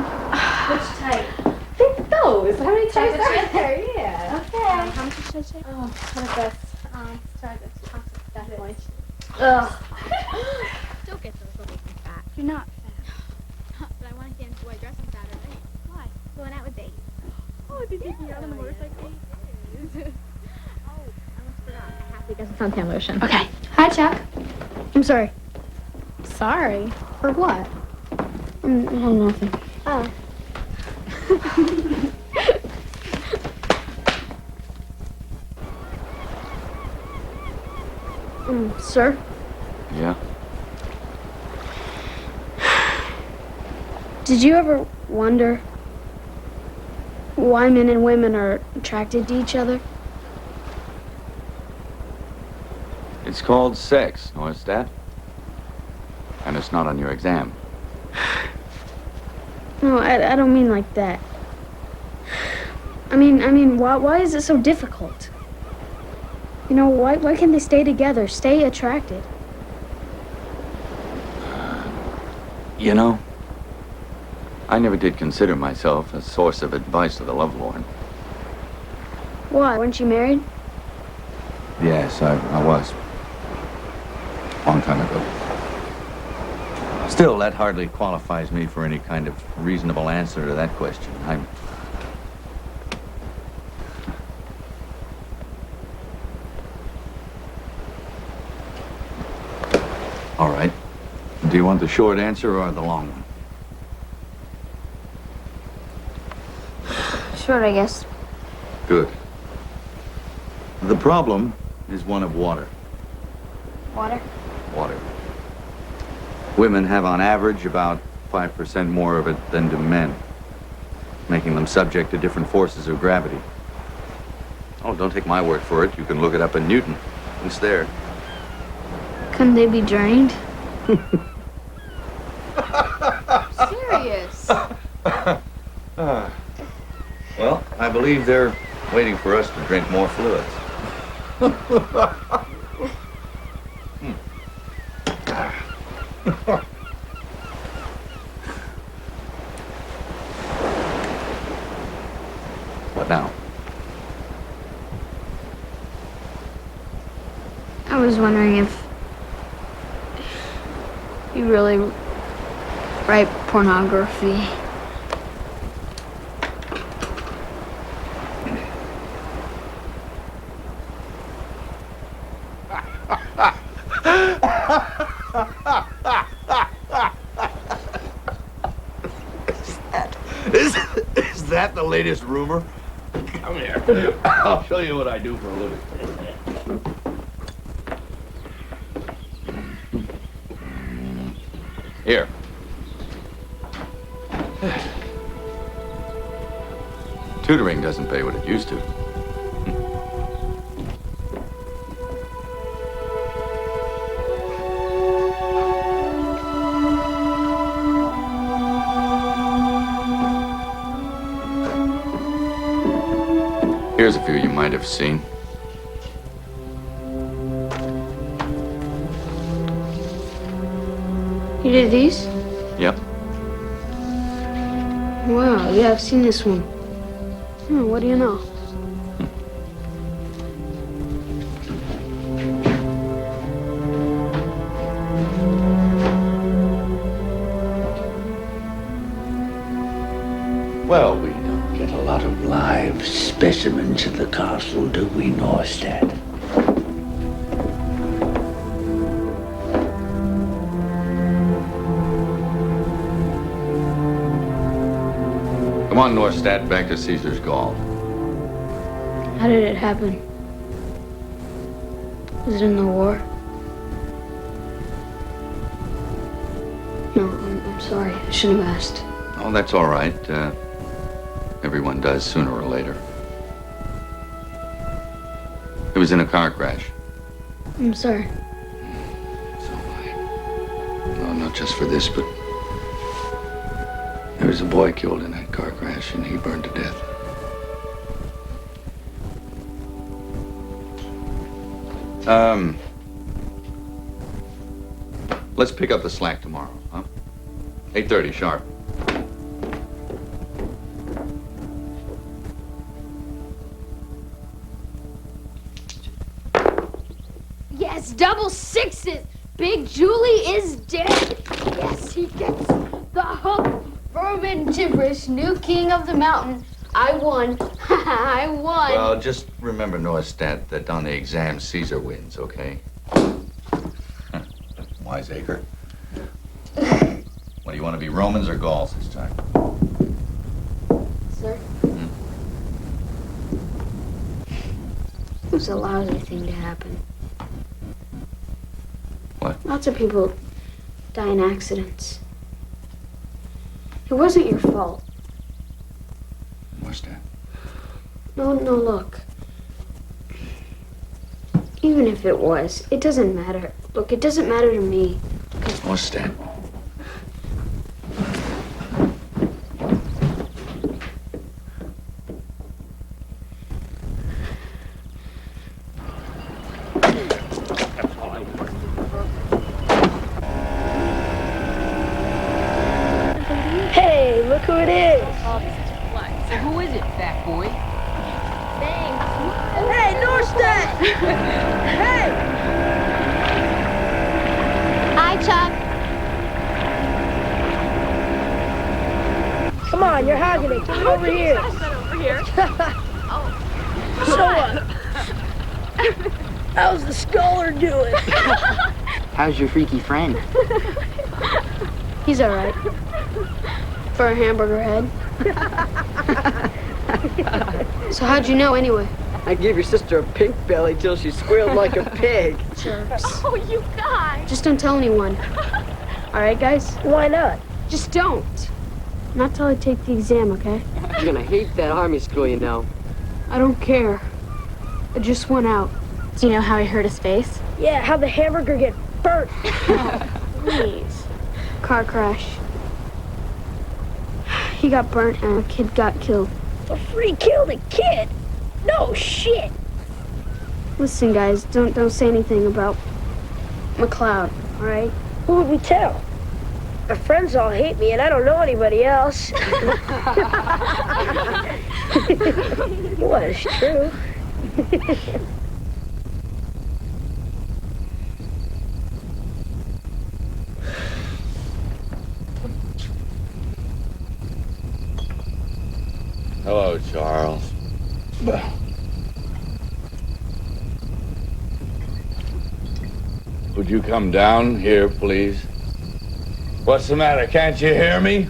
B: Which type? I think those. How many types are there? Yeah. Okay.
N: How much should I say?
B: Oh, what a best. Try this. That point.
N: Ugh. Don't get those little things fat. You're not fat. But I want to get into white dress on Saturday. Why? Going out with Dave. Oh, did you take me out on the motorcycle? Oh, I almost forgot. I have to get some suntan lotion.
K: Okay. Hi, Chuck. I'm sorry. Sorry? For what? No, nothing.
N: Oh.
K: Sir?
J: Yeah?
K: Did you ever wonder why men and women are attracted to each other?
J: It's called sex, Norstadt. And it's not on your exam.
K: No, I don't mean like that. I mean, why is it so difficult? You know, why can't they stay together, stay attracted?
J: You know, I never did consider myself a source of advice to the lovelorn.
K: Why? Weren't you married?
J: Yes, I was. Long time ago. Still, that hardly qualifies me for any kind of reasonable answer to that question. All right. Do you want the short answer or the long one?
K: Short, I guess.
J: Good. The problem is one of water.
K: Water?
J: Water. Women have on average about 5% more of it than do men, making them subject to different forces of gravity. Oh, don't take my word for it. You can look it up in Newton. It's there.
K: Couldn't they be drained?
B: Serious.
J: Well, I believe they're waiting for us to drink more fluids. What now?
K: I was wondering if you really write pornography?
O: Is that the latest rumor? Come here. I'll show you what I do for a living.
J: Here. Tutoring doesn't pay what it used to. Here's a few you might have seen.
K: You did these?
J: Yep.
K: Wow, yeah, I've seen this one. What do you know?
O: Well, we don't get a lot of live specimens at the castle, do we, Norstad?
J: Come on, Norstad, back to Caesar's Gall.
K: How did it happen? Was it in the war? No, I'm sorry. I shouldn't have asked.
J: Oh, that's all right. Everyone does sooner or later. It was in a car crash.
K: I'm sorry.
J: No, not just for this, but there was a boy killed in that car crash, and he burned to death. Let's pick up the slack tomorrow, huh? 8:30 sharp.
N: Yes, double sixes. Big Julie is dead. Yes, he gets the hook. Vermin gibberish, new king of the mountain. I won. I won.
J: Well, just remember, Norstad, that on the exam, Caesar wins, okay? Wiseacre. What, do you want to be Romans or Gauls this time?
K: Sir? It was a lousy thing to happen.
J: What?
K: Lots of people die in accidents. It wasn't your fault.
J: What's that?
K: No, look. Even if it was, it doesn't matter. Look, it doesn't matter to me.
J: What's that?
P: Hey, look who it is.
Q: So who is it, fat boy?
P: Hey, Norstad! Hey!
C: Hi, Chuck.
P: Come on, you're hogging it. Get over here.
N: over here.
P: So what? How's the scholar doing?
Q: How's your freaky friend?
K: He's all right. For a hamburger head. So how'd you know anyway?
Q: I gave your sister a pink belly till she squealed like a pig.
K: Jerks.
N: Oh, you guys.
K: Just don't tell anyone. All right, guys?
P: Why not?
K: Just don't. Not till I take the exam, okay?
Q: You're gonna hate that army school, you know.
K: I don't care. I just went out.
N: Do you know how he hurt his face?
P: Yeah, how'd the hamburger get burnt?
K: Please. Car crash. He got burnt and a kid got killed.
P: A free killed a kid? No shit.
K: Listen, guys, don't say anything about McLeod, all right?
P: Who would we tell? My friends all hate me and I don't know anybody else. What is true?
O: Hello, Charles. Would you come down here, please? What's the matter? Can't you hear me?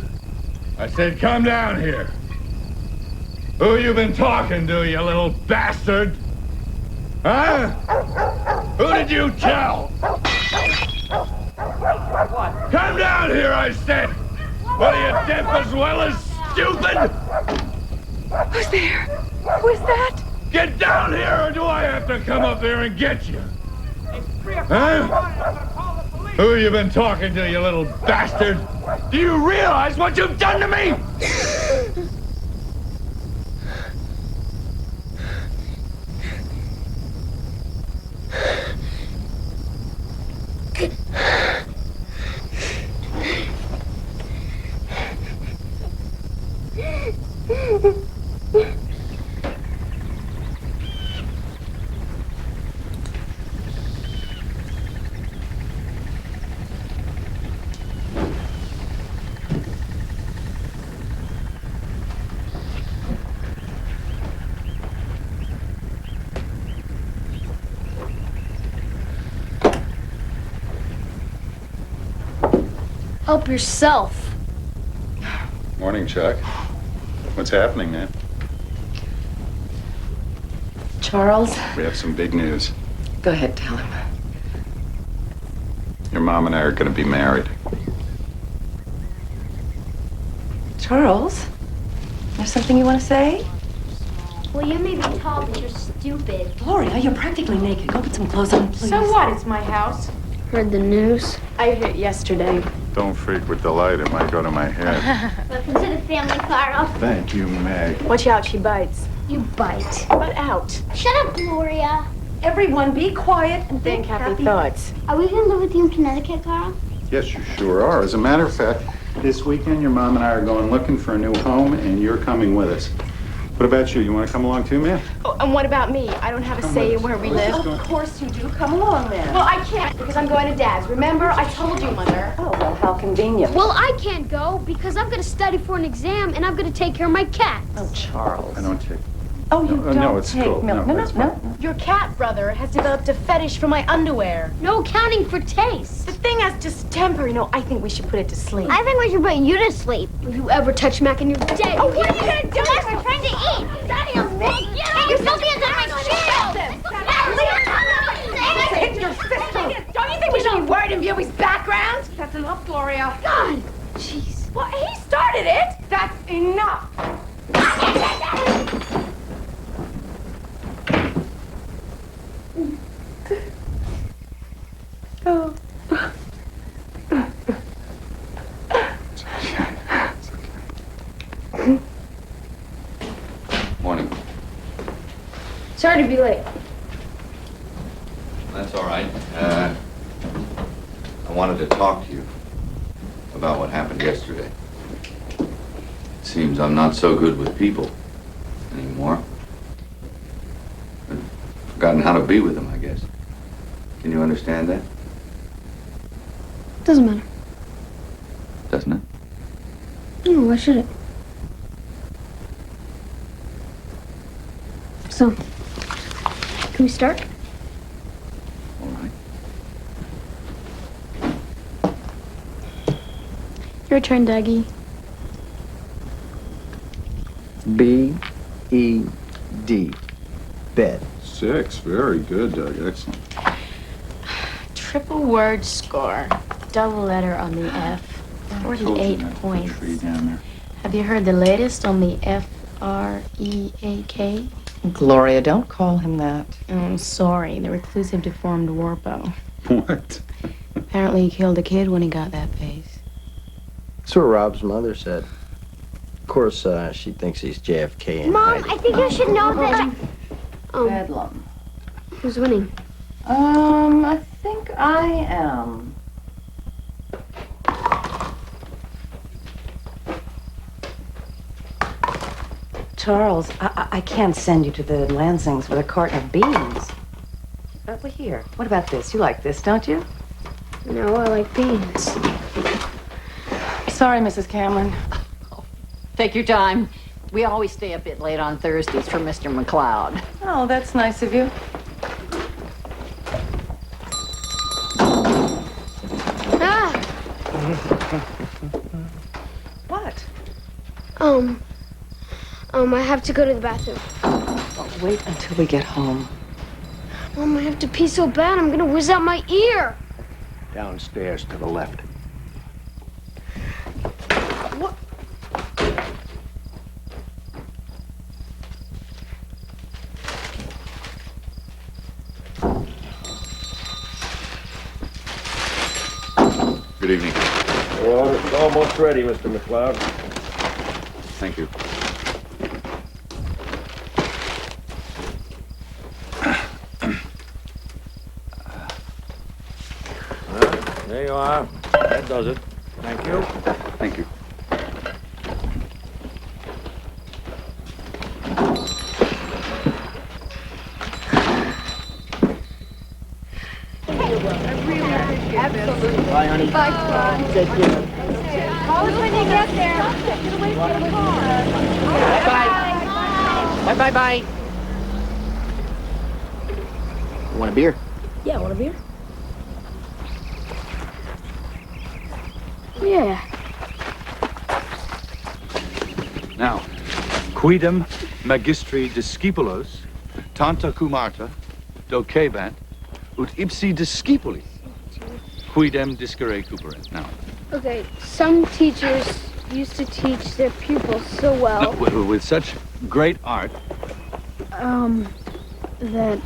O: I said come down here. Who you been talking to, you little bastard? Huh? Who did you tell? Come down here, I said! What are you, deaf as well as stupid?
E: Who's there? Who's that?
O: Get down here, or do I have to come up there and get you? Huh? Who you been talking to, you little bastard? Do you realize what you've done to me?
K: Help yourself.
R: Morning, Chuck. What's happening, man?
L: Charles,
R: We have some big news.
L: go ahead, tell him.
R: Your mom and I are going to be married.
L: Charles, there's something you want to say?
N: Well, you may be tall, but you're stupid.
L: Gloria, you're practically naked. Go put some clothes on, please.
E: So what? It's my house.
K: Heard the news?
E: I heard it yesterday.
R: Don't freak with delight. It might go to my head.
N: Welcome to the family, Carl.
R: Thank you, Meg.
E: Watch out, she bites.
N: You bite.
E: Butt out.
N: Shut up, Gloria.
L: Everyone, be quiet and
E: Think happy thoughts.
N: Are we gonna live with you in Connecticut, Carl?
R: Yes, you sure are. As a matter of fact, this weekend your mom and I are going looking for a new home, and you're coming with us. What about you? You want to come along too, man?
E: Oh, and what about me? I don't have a say in where we live.
L: Of course you do. Come along, then.
E: Well, I can't because I'm going to Dad's. Remember, I told you, Mother.
L: Oh, well, how convenient.
K: Well, I can't go because I'm going to study for an exam and I'm going to take care of my cat.
L: Oh, Charles.
R: I don't take.
L: Oh, you don't
R: no, it's
L: take
R: cool.
L: milk.
R: No,
L: No,
R: that's
L: no,
R: fine.
L: no.
E: Your cat brother has developed a fetish for my underwear.
K: No accounting for taste.
E: The thing has distemper. You know, I think we should put it to sleep.
N: I think we should put you to sleep.
K: If you ever touch Mac in your day.
E: Oh, what are you gonna do?
N: We're trying to eat. Daddy, I'm big. Hey, you're filthy as my
E: Hit your sister. Don't you think we should be worried in view of his background? That's enough, Gloria.
K: God, jeez.
E: Well, he started it. That's enough.
L: Oh.
J: Morning.
K: Sorry to be late.
J: That's all right. I wanted to talk to you about what happened yesterday. It seems I'm not so good with people anymore. I've forgotten how to be with them, I guess. Can you understand that?
K: Doesn't matter.
J: Doesn't it?
K: No, why should it? So, can we start?
J: All right.
K: Your turn, Dougie.
S: B-E-D. Bed.
R: 6. Very good, Doug. Excellent.
B: Triple word score. Double letter on the F. 48 points.
R: Tree down there.
B: Have you heard the latest on the F-R-E-A-K?
L: Gloria, don't call him that.
B: I'm sorry, the reclusive deformed Warpo.
R: What?
B: Apparently he killed a kid when he got that face.
S: That's what Rob's mother said. Of course, she thinks he's JFK in
N: Mom,
S: hiding.
N: I think you should know that.
L: Bedlam.
K: Who's winning?
L: I think I am. Charles, I can't send you to the Lansings with a carton of beans. But here, what about this? You like this, don't you?
K: No, I like beans.
L: Sorry, Mrs. Cameron.
T: Take your time. We always stay a bit late on Thursdays for Mr. McLeod.
L: Oh, that's nice of you.
K: Ah!
L: What?
K: I have to go to the bathroom.
L: Oh, wait until we get home.
K: Mom, I have to pee so bad I'm gonna whiz out my ear.
S: Downstairs to the left.
L: What?
J: Good evening.
U: Well, it's almost ready, Mr. McLeod.
J: Thank you.
U: There you are. That does it. Thank you.
J: Thank you.
B: Absolutely.
U: Bye, honey.
B: Bye, Carl.
U: Take care.
B: Call us when you get there. Get away from the car.
U: Bye, bye, bye.
S: You want a beer?
K: Yeah, want a beer? Yeah.
H: Now, quidem magistri discipulos, tanta cumarta, docebant, ut ipsi discipuli, quidem discere cuperent. Now,
K: Okay, some teachers used to teach their pupils so well,
H: with such great art.
K: that...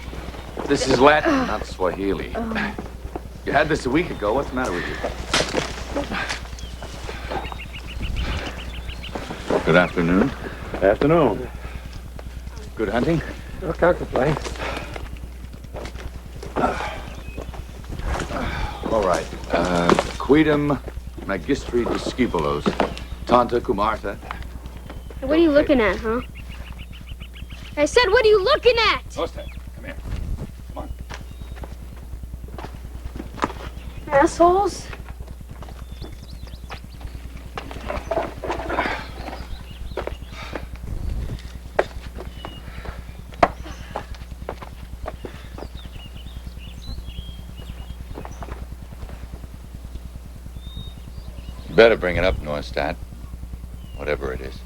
J: This is Latin, not Swahili. You had this a week ago. What's the matter with you? Good afternoon.
U: Afternoon.
J: Good hunting.
U: I can't complain.
J: All right. Quidem magistri discipulos, tanta cumarta.
K: What are you looking at, huh? I said, what are you looking at?
J: Oste, come here.
K: Assholes.
J: You better bring it up, Norstadt. Whatever it is.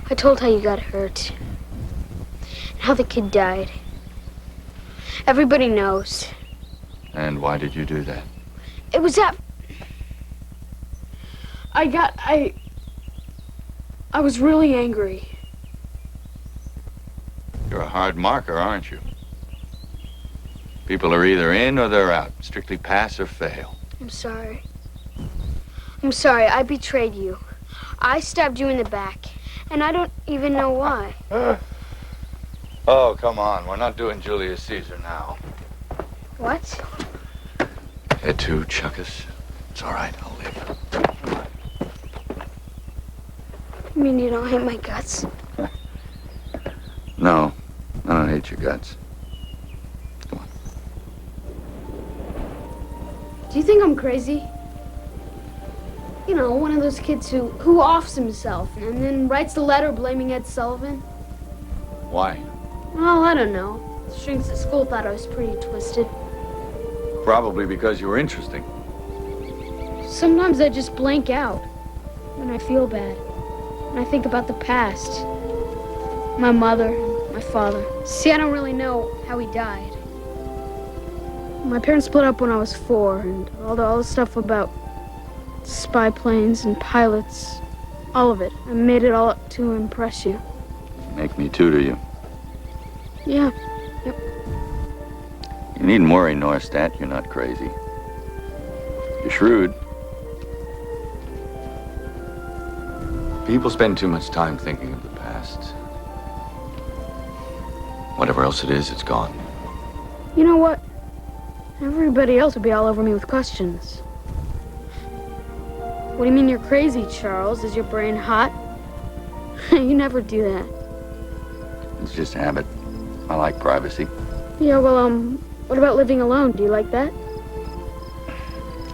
K: I told how you got hurt. And how the kid died. Everybody knows.
J: And why did you do that?
K: It was that... I was really angry.
J: You're a hard marker, aren't you? People are either in or they're out. Strictly pass or fail.
K: I'm sorry. I'm sorry, I betrayed you. I stabbed you in the back. And I don't even know why.
J: Oh, come on. We're not doing Julius Caesar now.
K: What?
J: Et tu, Chuckus? It's all right. I'll live.
K: You mean you don't hate my guts?
J: No, I don't hate your guts.
K: Do you think I'm crazy? You know, one of those kids who offs himself and then writes the letter blaming Ed Sullivan.
J: Why?
K: Well, I don't know. The shrinks at school thought I was pretty twisted.
J: Probably because you were interesting.
K: Sometimes I just blank out when I feel bad. When I think about the past. My mother, my father. See, I don't really know how he died. My parents split up when I was 4, and all the stuff about spy planes and pilots, all of it. I made it all up to impress you.
J: Make me tutor you.
K: Yeah. Yep.
J: You needn't worry, Norstadt. You're not crazy. You're shrewd. People spend too much time thinking of the past. Whatever else it is, it's gone.
K: You know what? Everybody else would be all over me with questions. What do you mean you're crazy, Charles? Is your brain hot? You never do that.
J: It's just habit. I like privacy.
K: Yeah, well, what about living alone? Do you like that?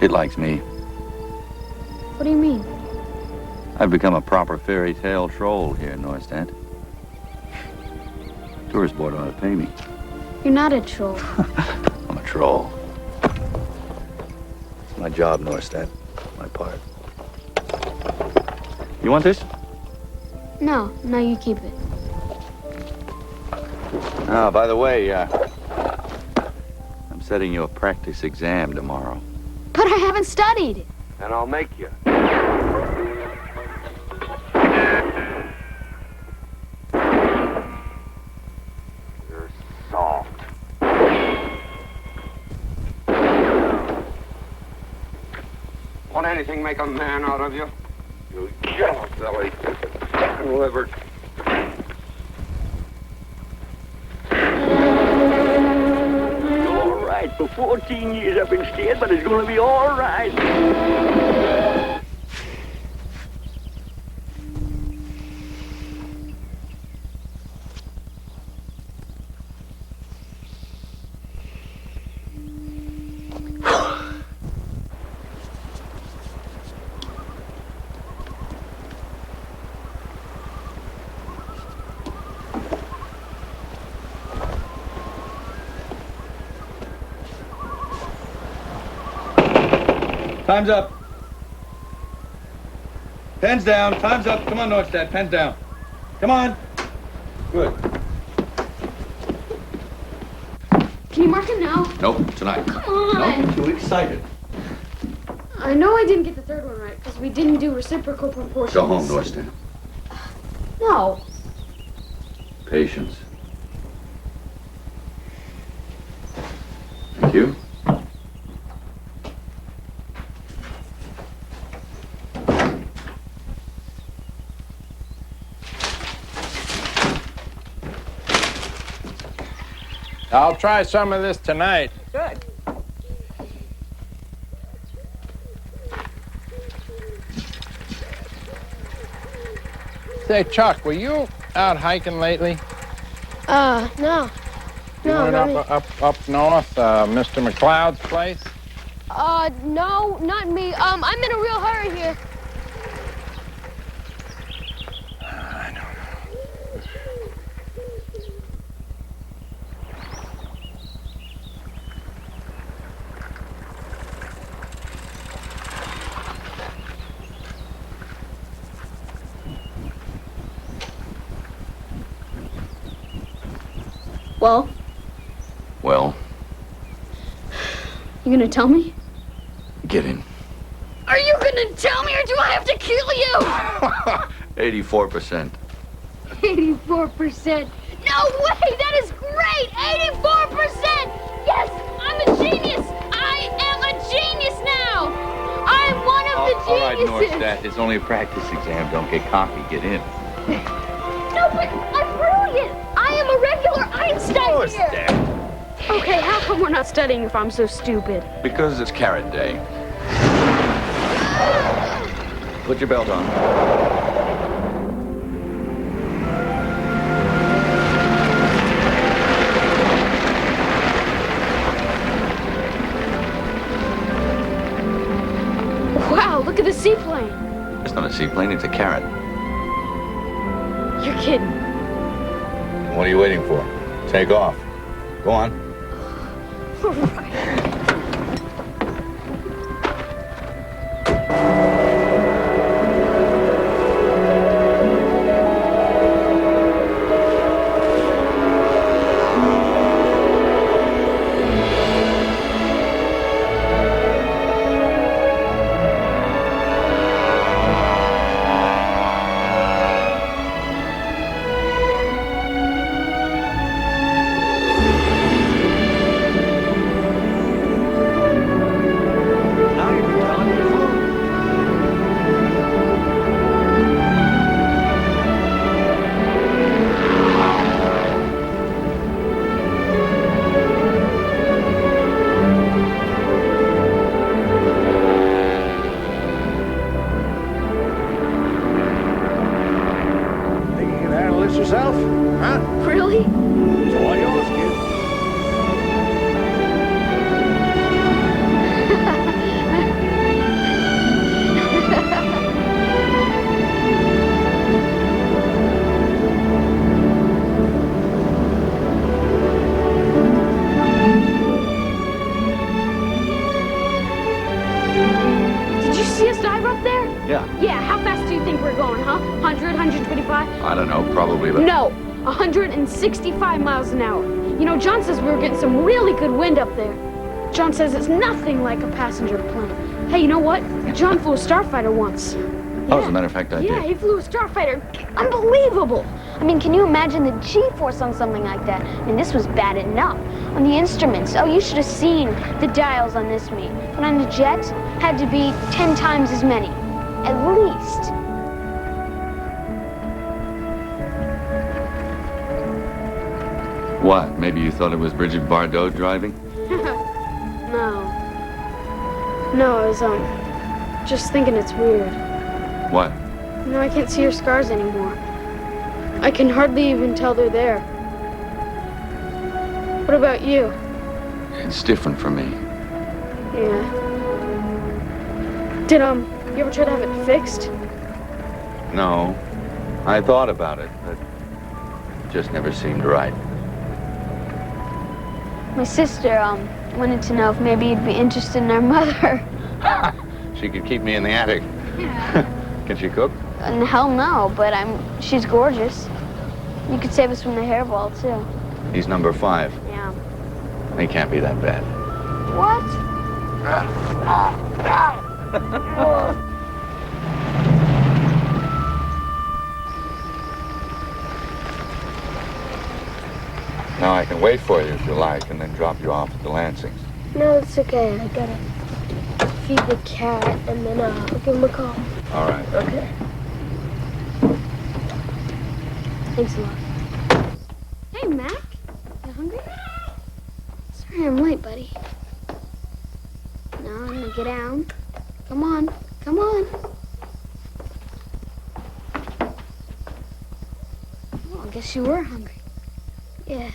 J: It likes me.
K: What do you mean?
J: I've become a proper fairy tale troll here in Neustadt. Tourist board ought to pay me.
K: You're not a troll.
J: I'm a troll. It's my job, Neustadt. My part. You want this?
K: No, you keep it.
J: Oh, by the way, I'm setting you a practice exam tomorrow.
K: But I haven't studied.
J: And I'll make you. You're soft.
A: Won't anything make a man out of you? You yellow silly. Chicken liver.
V: All right, for 14 years I've been scared, but it's gonna be all right.
M: Time's up. Pens down. Time's up. Come on, Neustadt. Pens down. Come on. Good.
K: Can you mark him now?
J: Nope, tonight.
K: Come on.
J: Nope, too excited.
K: I know I didn't get the third one right because we didn't do reciprocal proportions.
J: Go home, Neustadt.
K: No.
J: Patience. Thank you.
U: I'll try some of this tonight.
Q: Good.
U: Say, Chuck, were you out hiking lately?
K: No.
U: You went up north, Mr. McLeod's place?
K: No, not me. I'm in a real hurry here. Well?
J: Well,
K: You gonna tell me?
J: get in.
K: Are you gonna tell me or do I have to kill you?
J: 84%.
K: 84%. No way! That is great! 84%! Yes! I'm a genius! I am a genius now! I'm one of the
J: All right,
K: geniuses!
J: Neustadt, it's only a practice exam. Don't get cocky. Get in.
K: No, but I'm brilliant! I am a regular Einstein here! Okay, how come we're not studying if I'm so stupid?
J: Because it's carrot day. Put your belt on.
K: Wow, look at the seaplane.
J: It's not a seaplane, it's a carrot.
K: You're kidding.
O: What are you waiting for? Take off. Go on.
K: Did you see us dive up there?
J: Yeah.
K: Yeah, how fast do you think we're going, huh? 100, 125?
J: I don't know, probably about...
K: No, 165 miles an hour. You know, John says we were getting some really good wind up there. John says it's nothing like a passenger plane. Hey, you know what? John flew a starfighter once.
J: Oh, as a matter of fact, I
K: Yeah,
J: did.
K: he flew a starfighter. Unbelievable.
C: I mean, can you imagine the G-force on something like that? I mean, this was bad enough. On the instruments, oh, you should have seen the dials on this meat. But on the jet, had to be 10 times as many, at least.
J: What? Maybe you thought it was Bridget Bardot driving?
K: No, I was, just thinking it's weird.
J: What?
K: You know, I can't see her scars anymore. I can hardly even tell they're there. What about you?
J: It's different for me.
K: Yeah. Did, you ever try to have it fixed?
J: No. I thought about it, but it just never seemed right.
C: My sister, wanted to know if maybe you'd be interested in our mother.
J: She could keep me in the attic.
C: Yeah.
J: Can she cook?
C: And hell no, but she's gorgeous. You could save us from the hairball, too.
J: He's number 5.
C: Yeah.
J: He can't be that bad.
C: What?
J: Now I can wait for you if you like, and then drop you off at the Lansings.
P: No, it's okay. I gotta feed the cat, and then I'll give him a call.
J: All right.
P: Okay.
K: Thanks a lot. Hey, Mac. You hungry? Sorry I'm late, buddy. No, I'm gonna get down. Come on. Come on. Well, I guess you were hungry. Yes.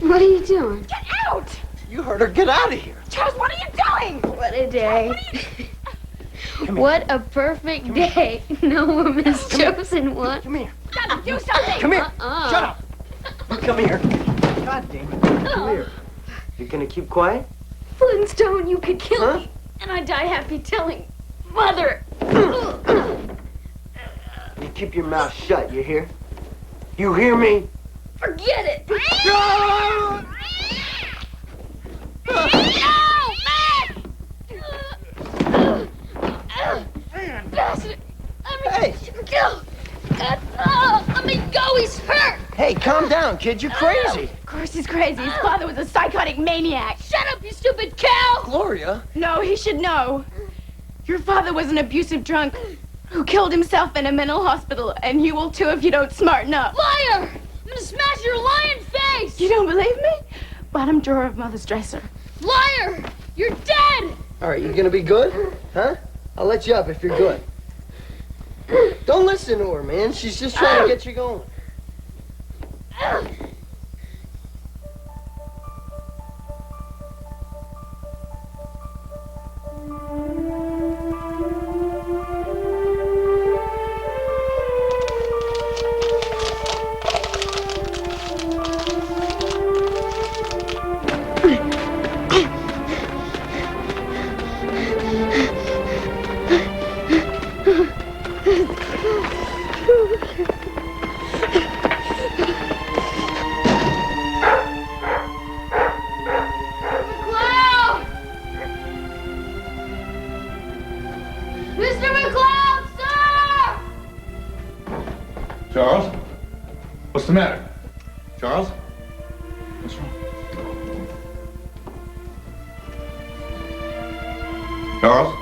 K: What are you doing?
S: Get out! You heard her. Get out of here.
N: Charles, what are you doing?
K: What a day. What a perfect day. No woman's chosen one.
S: Come here.
N: Gotta do something.
S: Come here. Shut up. You come here. God damn it. Come here. You're gonna keep quiet?
K: Flintstone, you could kill me. And I die happy telling Mother.
S: You keep your mouth shut, you hear? You hear me?
K: Forget it.
N: No, Mac! Bastard!
S: Hey!
N: Kill! Let me go, he's hurt!
S: Hey, calm down, kid. You're crazy.
N: Of course he's crazy. His father was a psychotic maniac. Shut up, you stupid cow!
S: Gloria.
N: No, he should know. Your father was an abusive drunk who killed himself in a mental hospital, and you will too if you don't smarten up. Liar! I'm gonna smash your lion face! You don't believe me? Bottom drawer of Mother's dresser. Liar! You're dead!
S: All right, you gonna be good? Huh? I'll let you up if you're good. Don't listen to her, man. She's just trying to get you going.
N: McCloud! Mr. McCloud, sir!
O: Charles? What's the matter? Charles? What's wrong? Charles?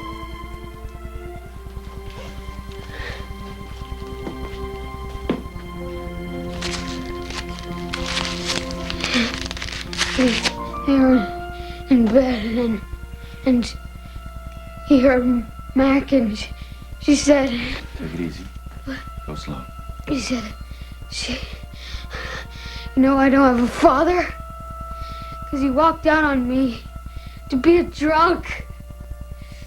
K: They were in bed, and he heard Mac and she said...
J: Take it easy. Go slow.
K: He said, you know I don't have a father? Because he walked out on me to be a drunk.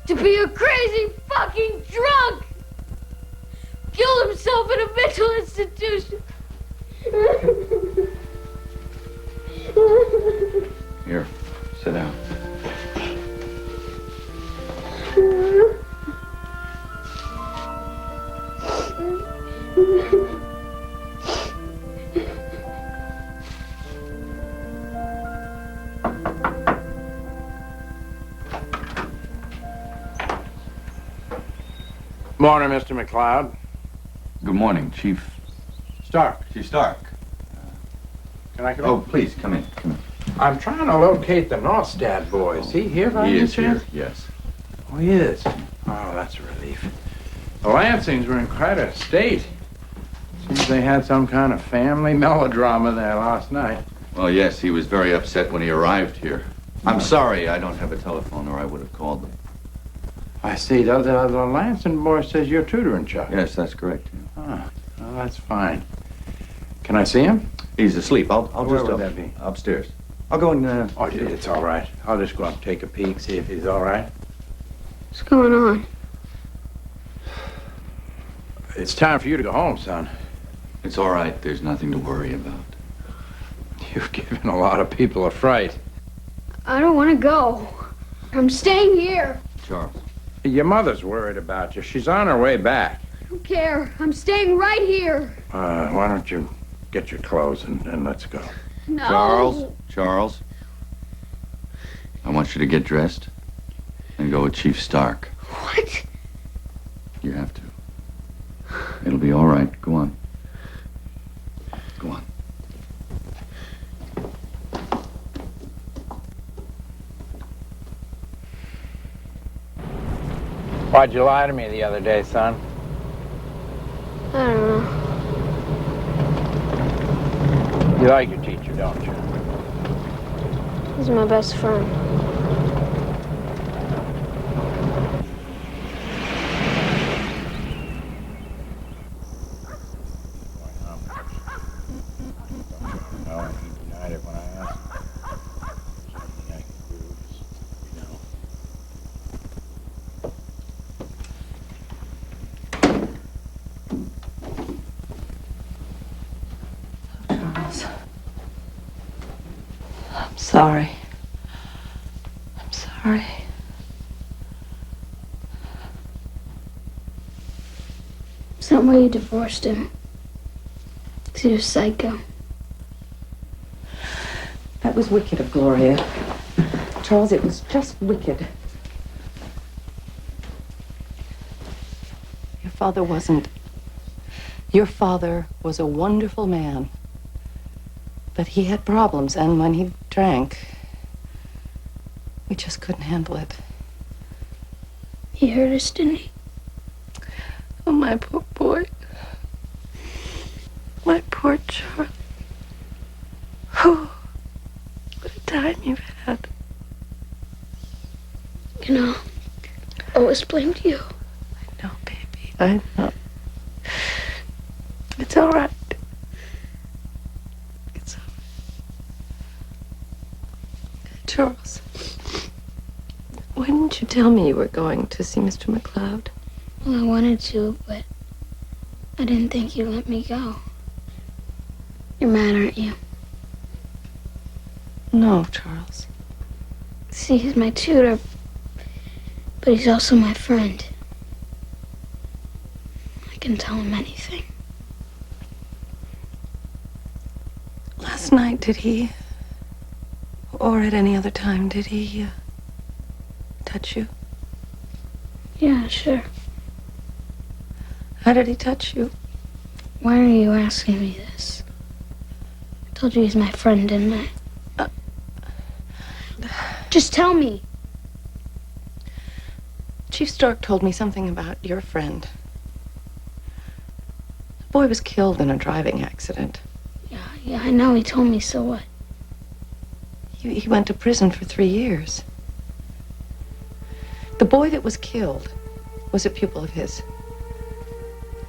K: To be a crazy fucking drunk! Killed himself in a mental institution.
J: Here, sit down.
U: Morning, Mr. McLeod.
J: Good morning, Chief.
U: Stark.
J: Chief Stark.
U: Can I come
J: Oh,
U: in?
J: please, come in. Come in.
U: I'm trying to locate the Norstad boy. Is he here by
J: He
U: any
J: is here,
U: chance?
J: yes.
U: Oh, he is. Oh, that's a relief. The Lansings were in quite a state. Seems they had some kind of family melodrama there last night.
J: Well, yes, he was very upset when he arrived here. I'm sorry I don't have a telephone, or I would have called them.
U: I see. The Lansing boy says you're tutoring Chuck.
J: Yes, that's correct.
U: Ah, well, that's fine. Can I see him?
J: He's asleep. I'll
U: Where
J: just
U: would that be?
J: upstairs. I'll go and
U: Oh, it's all right. I'll just go up and take a peek, see if he's all right.
K: What's going on?
U: It's time for you to go home, son.
J: It's all right. There's nothing to worry about.
U: You've given a lot of people a fright.
K: I don't want to go. I'm staying here.
J: Charles.
U: Your mother's worried about you. She's on her way back.
K: I don't care. I'm staying right here.
U: Why don't you get your clothes and let's go?
K: No.
J: Charles. I want you to get dressed and go with Chief Stark.
K: What?
J: You have to. It'll be all right. Go on. Go on.
U: Why'd you lie to me the other day, son?
K: I don't know.
U: You like your teacher, don't you?
K: He's my best friend.
U: No, he denied it when I asked him. There's nothing I can do, just,
L: Charles. I'm sorry. I'm sorry.
K: Is that why you divorced him? 'Cause he was psycho.
L: That was wicked of Gloria. Charles, it was just wicked. Your father wasn't. Your father was a wonderful man. But he had problems, and when he drank, we just couldn't handle it.
K: He hurt us, didn't he?
L: Oh, my poor boy. My poor Charlie. Oh, what a time you've had.
K: You know, I always blamed you.
L: I know, baby. I know. It's all right. It's all right. Charles, why didn't you tell me you were going to see Mr. McLeod?
K: Well, I wanted to, but I didn't think you'd let me go. You're mad, aren't you?
L: No, Charles.
K: See, he's my tutor, but he's also my friend. I can tell him anything.
L: Last night, did he, or at any other time, did he touch you?
K: Yeah, sure.
L: How did he touch you?
K: Why are you asking me this? I told you he's my friend, didn't I? Just tell me.
L: Chief Stark told me something about your friend. The boy was killed in a driving accident.
K: Yeah, I know. He told me, so what?
L: He went to prison for 3 years. The boy that was killed was a pupil of his.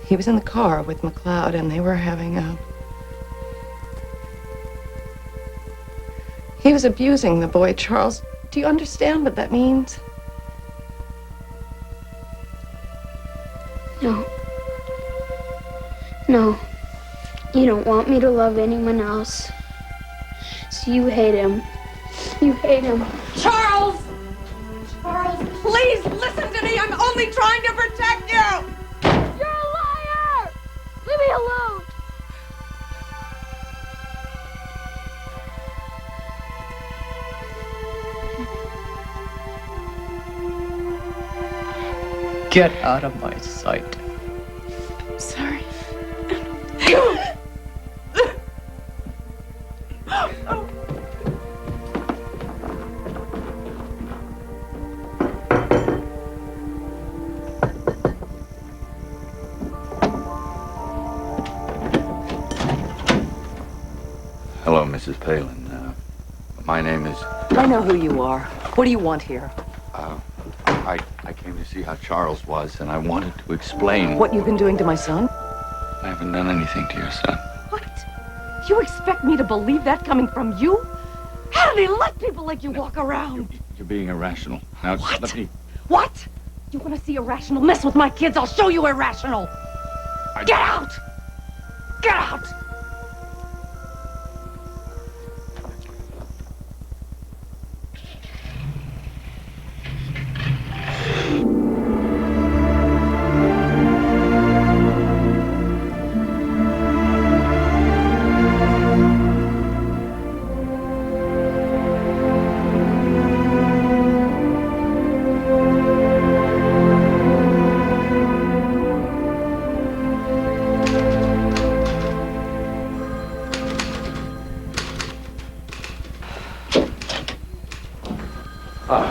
L: He was in the car with McLeod, and they were having a... He was abusing the boy, Charles. Do you understand what that means?
C: No. No. You don't want me to love anyone else. So you hate him. You hate him.
D: Charles! Charles, please listen to me. I'm only trying to protect you.
C: You're a liar! Leave me alone!
F: Get out of my sight.
D: Sorry.
J: Hello, Mrs. Palin. My name is...
L: I know who you are. What do you want here?
J: I came to see how Charles was, and I wanted to explain...
L: What you've been doing to my son?
J: I haven't done anything to your son.
L: What? You expect me to believe that coming from you? How do they let people like you walk around?
J: You're being irrational. Now,
L: What?
J: let me...
L: What? You want to see irrational mess with my kids? I'll show you irrational. Get out! Get out!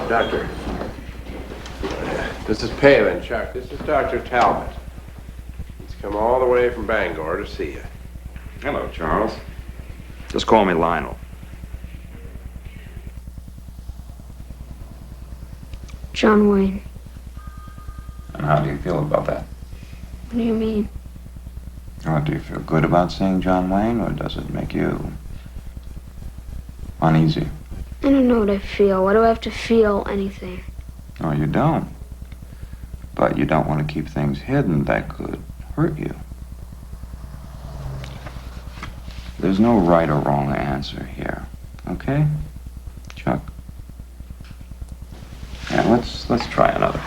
U: Doctor. This is Palin, Chuck. This is Dr. Talbot. He's come all the way from Bangor to see you.
W: Hello, Charles. Just call me Lionel.
C: John Wayne.
W: And how do you feel about that?
C: What do you mean?
W: Do you feel good about seeing John Wayne, or does it make you uneasy?
C: I don't know what I feel. Why do I have to feel anything?
W: Oh, you don't. But you don't want to keep things hidden that could hurt you. There's no right or wrong answer here, okay? Chuck? Yeah, let's try another.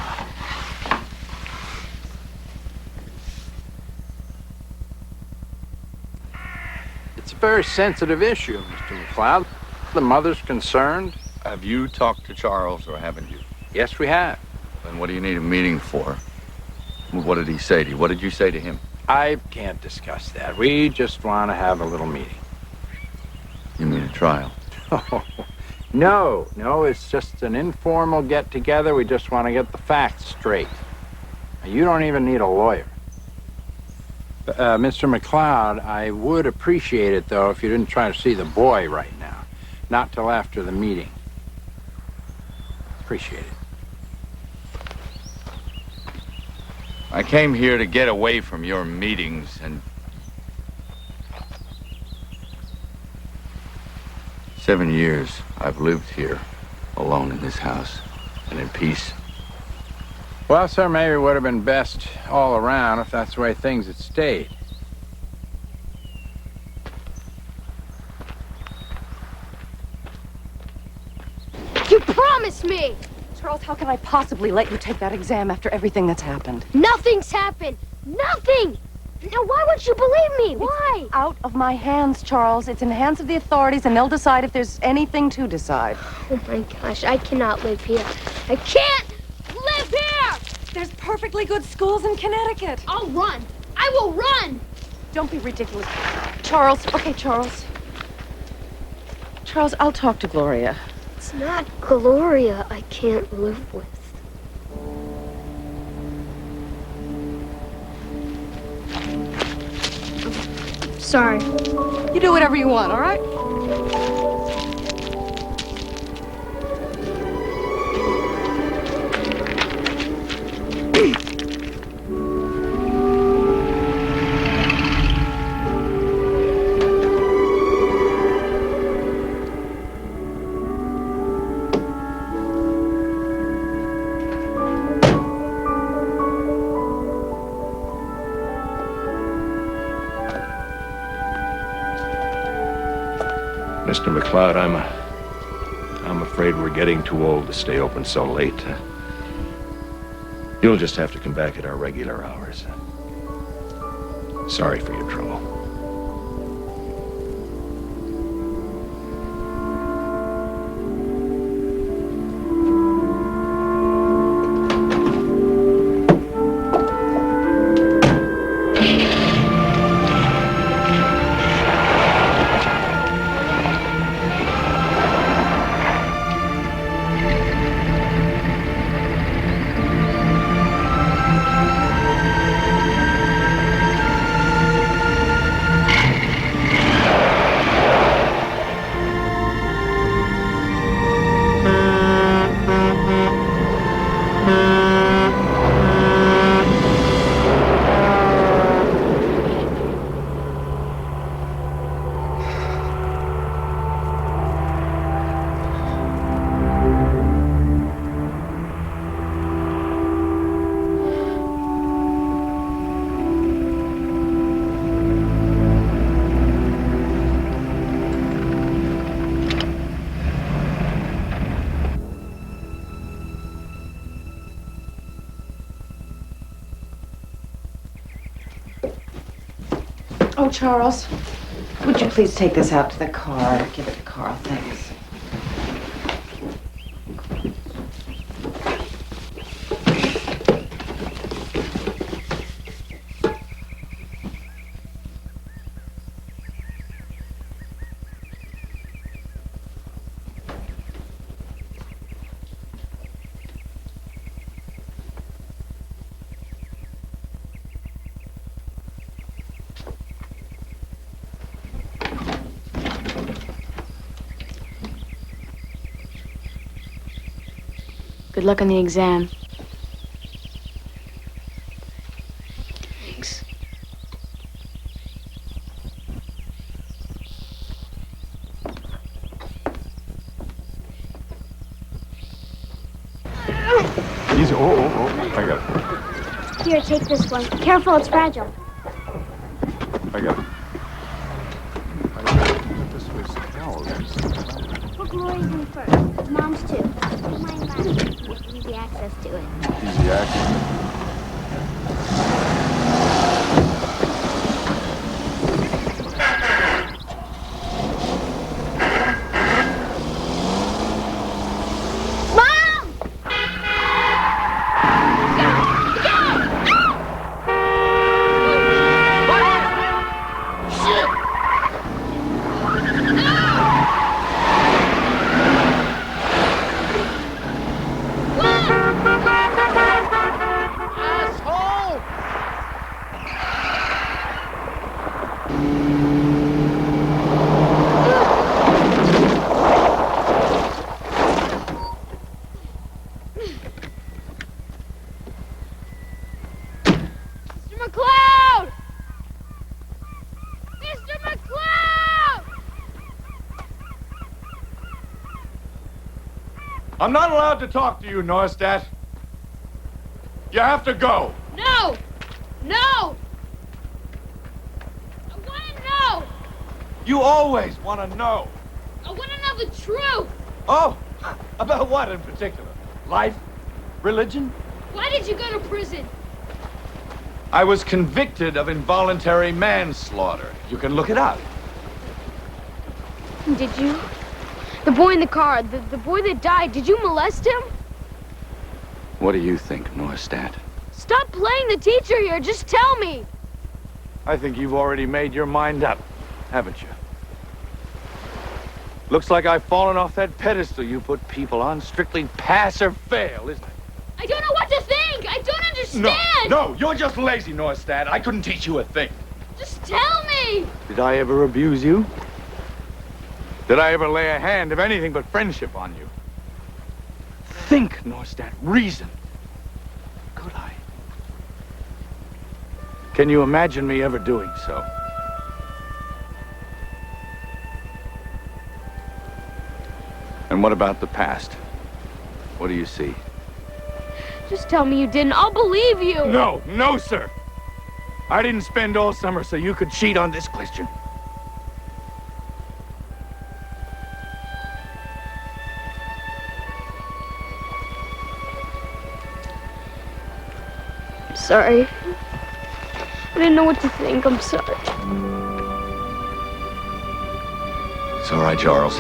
U: It's a very sensitive issue, Mr. McLeod. The mother's concerned.
J: Have you talked to Charles, or haven't you?
U: Yes, we have.
J: Then what do you need a meeting for? What did he say to you? What did you say to him?
U: I can't discuss that. We just want to have a little meeting.
J: You mean a trial?
U: No, it's just an informal get-together. We just want to get the facts straight. You don't even need a lawyer. Mr. McLeod, I would appreciate it, though, if you didn't try to see the boy right now. Not till after the meeting. Appreciate it.
J: I came here to get away from your meetings and... 7 years I've lived here, alone in this house, and in peace.
U: Well, sir, maybe it would have been best all around if that's the way things had stayed.
C: You promised me!
L: Charles, how can I possibly let you take that exam after everything that's happened?
C: Nothing's happened! Nothing! Now, why wouldn't you believe me? Why?
L: It's out of my hands, Charles. It's in the hands of the authorities, and they'll decide if there's anything to decide.
C: Oh, my gosh. I cannot live here. I can't live here!
L: There's perfectly good schools in Connecticut.
C: I'll run. I will run!
L: Don't be ridiculous. Charles, okay, Charles. Charles, I'll talk to Gloria.
C: It's not Gloria I can't live with. Sorry.
L: You do whatever you want, all right?
E: Mr. McLeod, I'm afraid we're getting too old to stay open so late. You'll just have to come back at our regular hours. Sorry for your trouble.
L: Oh, Charles, would you please take this out to the car? Give it to Carl, thanks.
K: Good luck on the exam. Thanks.
R: Easy. Oh. I got it.
N: Here, take this one. Careful, it's fragile.
R: I got it. This was towels.
N: Put Glory's in first. Mom's too. Put mine last. Easy access to it.
R: Easy access.
O: I'm not allowed to talk to you, Norstad. You have to go.
K: No! No! I want to know!
O: You always want to know.
K: I want to know the truth!
O: Oh, about what in particular? Life? Religion?
K: Why did you go to prison?
O: I was convicted of involuntary manslaughter. You can look it up.
K: Did you? The boy in the car, the boy that died, did you molest him?
J: What do you think, Norstad?
K: Stop playing the teacher here, just tell me!
O: I think you've already made your mind up, haven't you? Looks like I've fallen off that pedestal you put people on. Strictly pass or fail, isn't it?
K: I don't know what to think! I don't understand!
O: No, you're just lazy, Norstad. I couldn't teach you a thing.
K: Just tell me!
O: Did I ever abuse you? Did I ever lay a hand of anything but friendship on you? Think, Norstad. Reason. Could I? Can you imagine me ever doing so? And what about the past? What do you see?
K: Just tell me you didn't. I'll believe you.
O: No, sir. I didn't spend all summer so you could cheat on this question.
P: Sorry. I didn't know what to think. I'm sorry.
J: It's all right, Charles.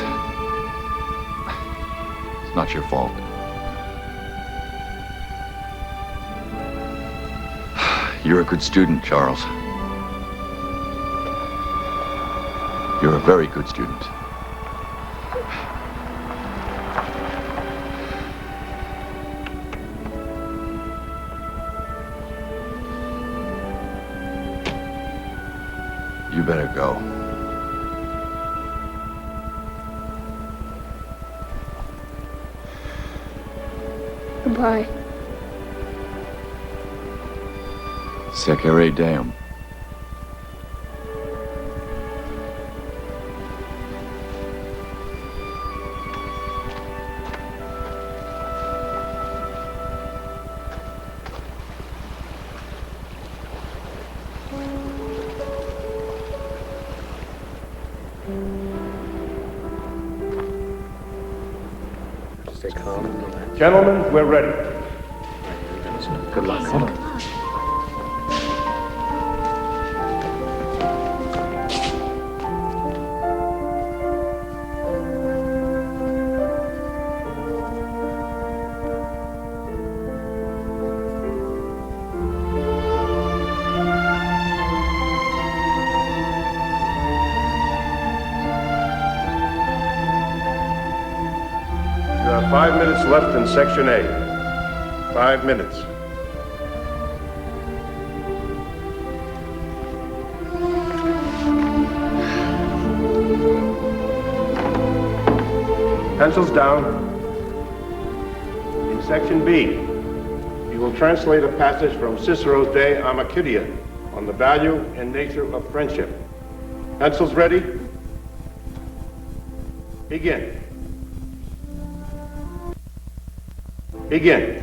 J: It's not your fault. You're a good student, Charles. You're a very good student. You better go.
P: Goodbye.
J: Secere Deum.
G: Stay calm and relax.
I: Gentlemen, we're ready.
G: Good luck. Come on.
I: You have 5 minutes left in Section A. 5 minutes. Pencils down. In Section B, you will translate a passage from Cicero's De Amicitia on the value and nature of friendship. Pencils ready? Begin. Begin.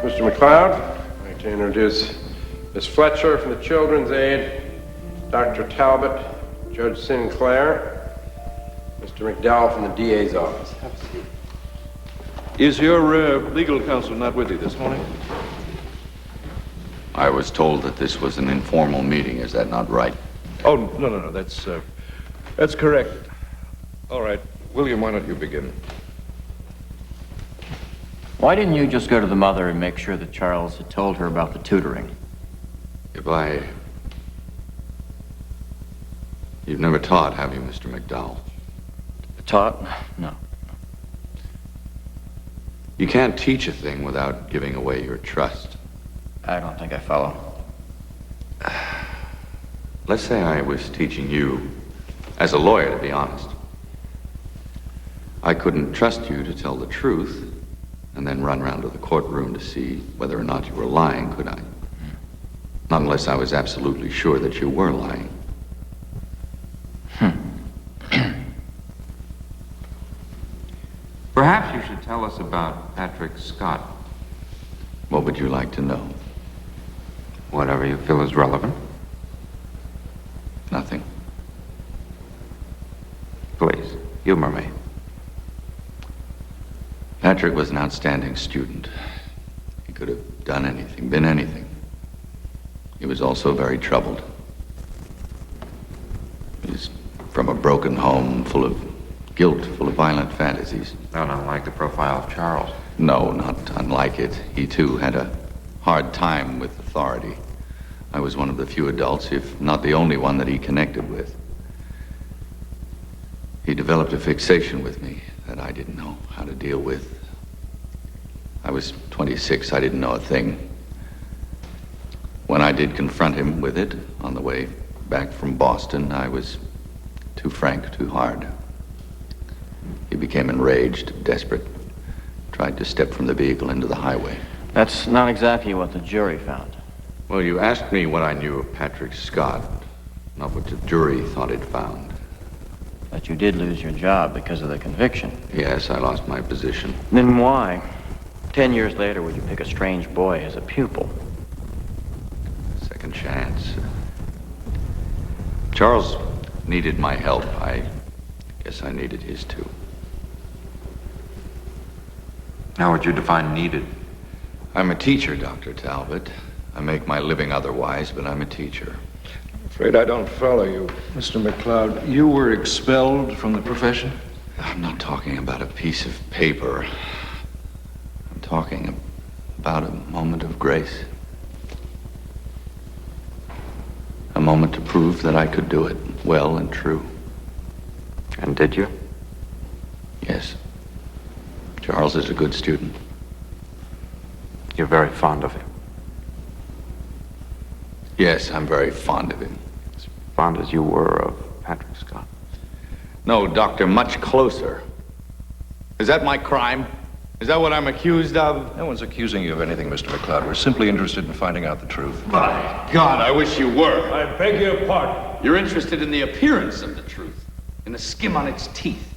I: Mr. McLeod, I'd like to introduce Ms. Fletcher from the Children's Aid, Dr. Talbot, Judge Sinclair, Mr. McDowell from the DA's office. Have a seat.
E: Is your legal counsel not with you this morning?
J: I was told that this was an informal meeting. Is that not right?
E: Oh, no. That's correct. All right. William, why don't you begin?
F: Why didn't you just go to the mother and make sure that Charles had told her about the tutoring?
J: You've never taught, have you, Mr. McDowell?
F: Taught? No.
J: You can't teach a thing without giving away your trust.
F: I don't think I follow.
J: Let's say I was teaching you as a lawyer, to be honest. I couldn't trust you to tell the truth and then run around to the courtroom to see whether or not you were lying, could I? Not unless I was absolutely sure that you were lying.
W: Perhaps you should tell us about Patrick Scott.
J: What would you like to know?
W: Whatever you feel is relevant.
J: Nothing.
W: Please, humor me.
J: Patrick was an outstanding student. He could have done anything, been anything. He was also very troubled. He's from a broken home, full of guilt, full of violent fantasies.
W: Not unlike the profile of Charles.
J: No, not unlike it. He, too, had a hard time with authority. I was one of the few adults, if not the only one, that he connected with. He developed a fixation with me that I didn't know how to deal with. I was 26. I didn't know a thing. When I did confront him with it on the way back from Boston, I was too frank, too hard. He became enraged, desperate, tried to step from the vehicle into the highway.
F: That's not exactly what the jury found.
J: Well, you asked me what I knew of Patrick Scott, not what the jury thought it found.
F: But you did lose your job because of the conviction.
J: Yes, I lost my position.
F: Then why? 10 years later, would you pick a strange boy as a pupil?
J: Second chance.
W: Charles needed my help. I guess I needed his too. How would you define needed? I'm a teacher, Dr. Talbot. I make my living otherwise, but I'm a teacher.
E: I'm afraid I don't follow you, Mr. McLeod. You were expelled from the profession?
W: I'm not talking about a piece of paper. I'm talking about a moment of grace. A moment to prove that I could do it well and true. And did you? Yes. Charles is a good student. You're very fond of him? Yes, I'm very fond of him. As fond as you were of Patrick Scott? No, Doctor, much closer. Is that my crime? Is that what I'm accused of?
E: No one's accusing you of anything, Mr. McLeod. We're simply interested in finding out the truth.
W: My God, I wish you were.
M: I beg your pardon.
W: You're interested in the appearance of the truth, in the skim on its teeth.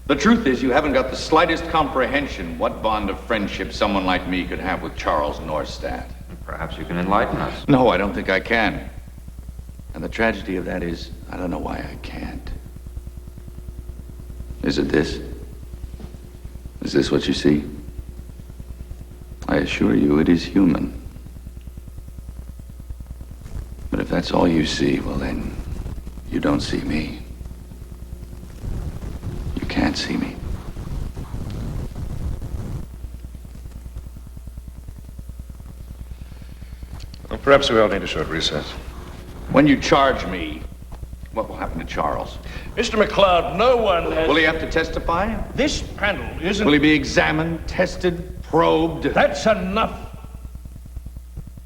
W: The truth is, you haven't got the slightest comprehension what bond of friendship someone like me could have with Charles Norstad. Perhaps you can enlighten us. No, I don't think I can. And the tragedy of that is, I don't know why I can't. Is it this? Is this what you see? I assure you, it is human. But if that's all you see, well then, you don't see me. You can't see me.
E: Well, perhaps we all need a short recess.
W: When you charge me, what will happen to Charles?
E: Mr. McLeod, no one has...
W: Will he have to testify?
E: This panel isn't...
W: Will he be examined, tested, probed?
E: That's enough.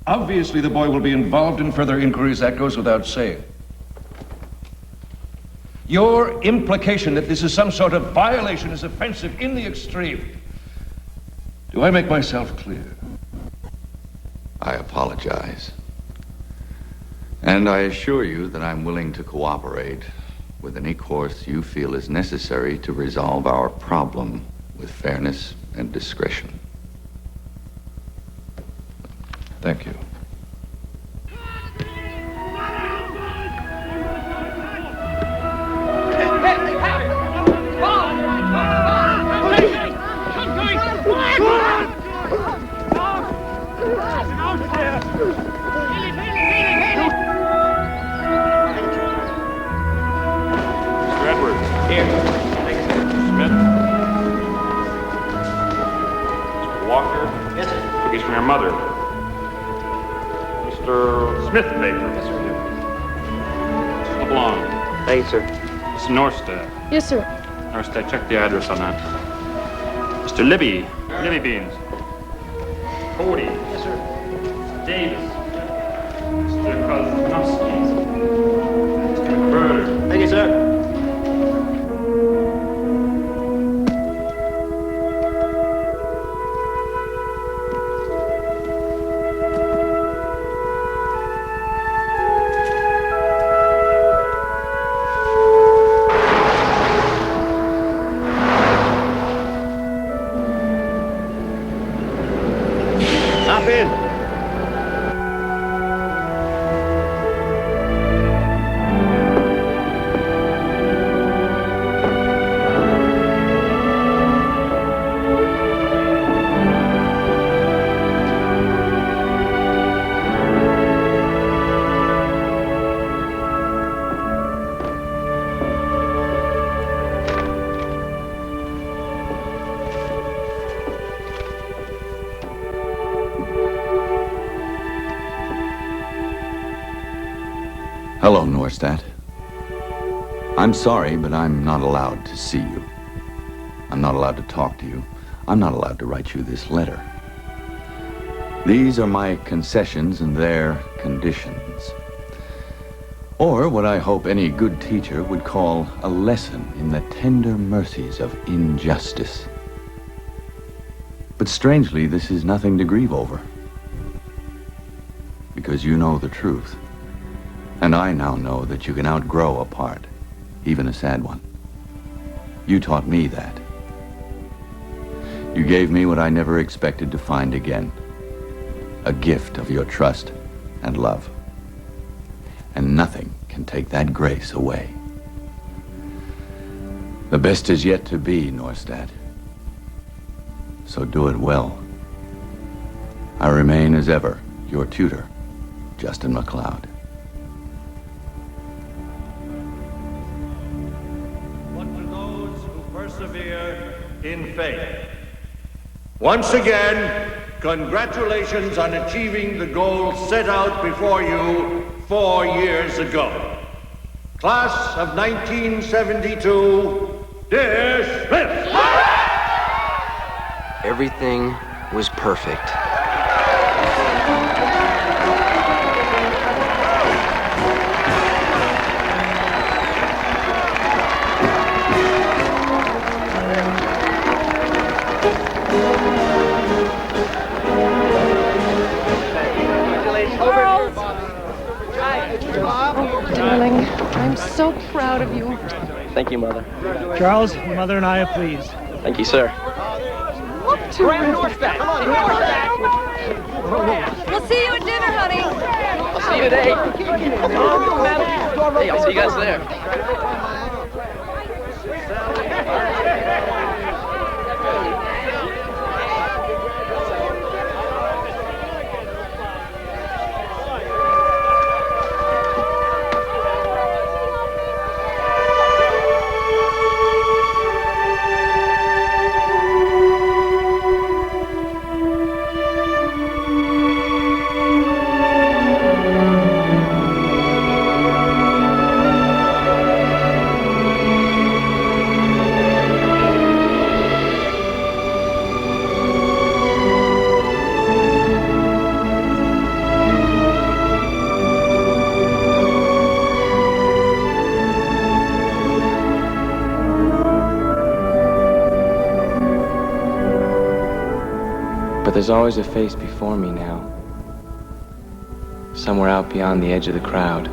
E: Obviously, the boy will be involved in further inquiries. That goes without saying. Your implication that this is some sort of violation is offensive in the extreme. Do I make myself clear?
W: I apologize. And I assure you that I'm willing to cooperate with any course you feel is necessary to resolve our problem with fairness and discretion.
E: Thank you.
B: Cookies from your mother. Mr. Smithbaker. Yes, sir. Mr. LeBlanc.
G: Thank you, sir.
B: Mr. Norstad.
K: Yes, sir.
B: Norstad, check the address on that. Mr. Libby. Libby Beans. Cody. Yes, sir. Davis. Mr. Kozlowski. Mr. McBurder.
G: Thank you, sir.
J: Hello, Norstad. I'm sorry, but I'm not allowed to see you. I'm not allowed to talk to you. I'm not allowed to write you this letter. These are my concessions and their conditions. Or what I hope any good teacher would call a lesson in the tender mercies of injustice. But strangely, this is nothing to grieve over. Because you know the truth. And I now know that you can outgrow a part, even a sad one. You taught me that. You gave me what I never expected to find again. A gift of your trust and love. and nothing can take that grace away. The best is yet to be, Norstad. So do it well. I remain, as ever, your tutor, Justin McLeod.
A: But to those who persevere in faith, once again, congratulations on achieving the goal set out before you 4 years ago. Class of 1972, dismissed!
H: Everything was perfect.
L: Darling, I'm so proud of you.
H: Thank you, Mother.
T: Charles, your mother and I are pleased.
H: Thank you, sir.
L: Graham Norstad!
D: We'll see you at dinner, honey.
H: I'll see you at 8. Hey, I'll see you guys there.
X: But there's always a face before me now, somewhere out beyond the edge of the crowd.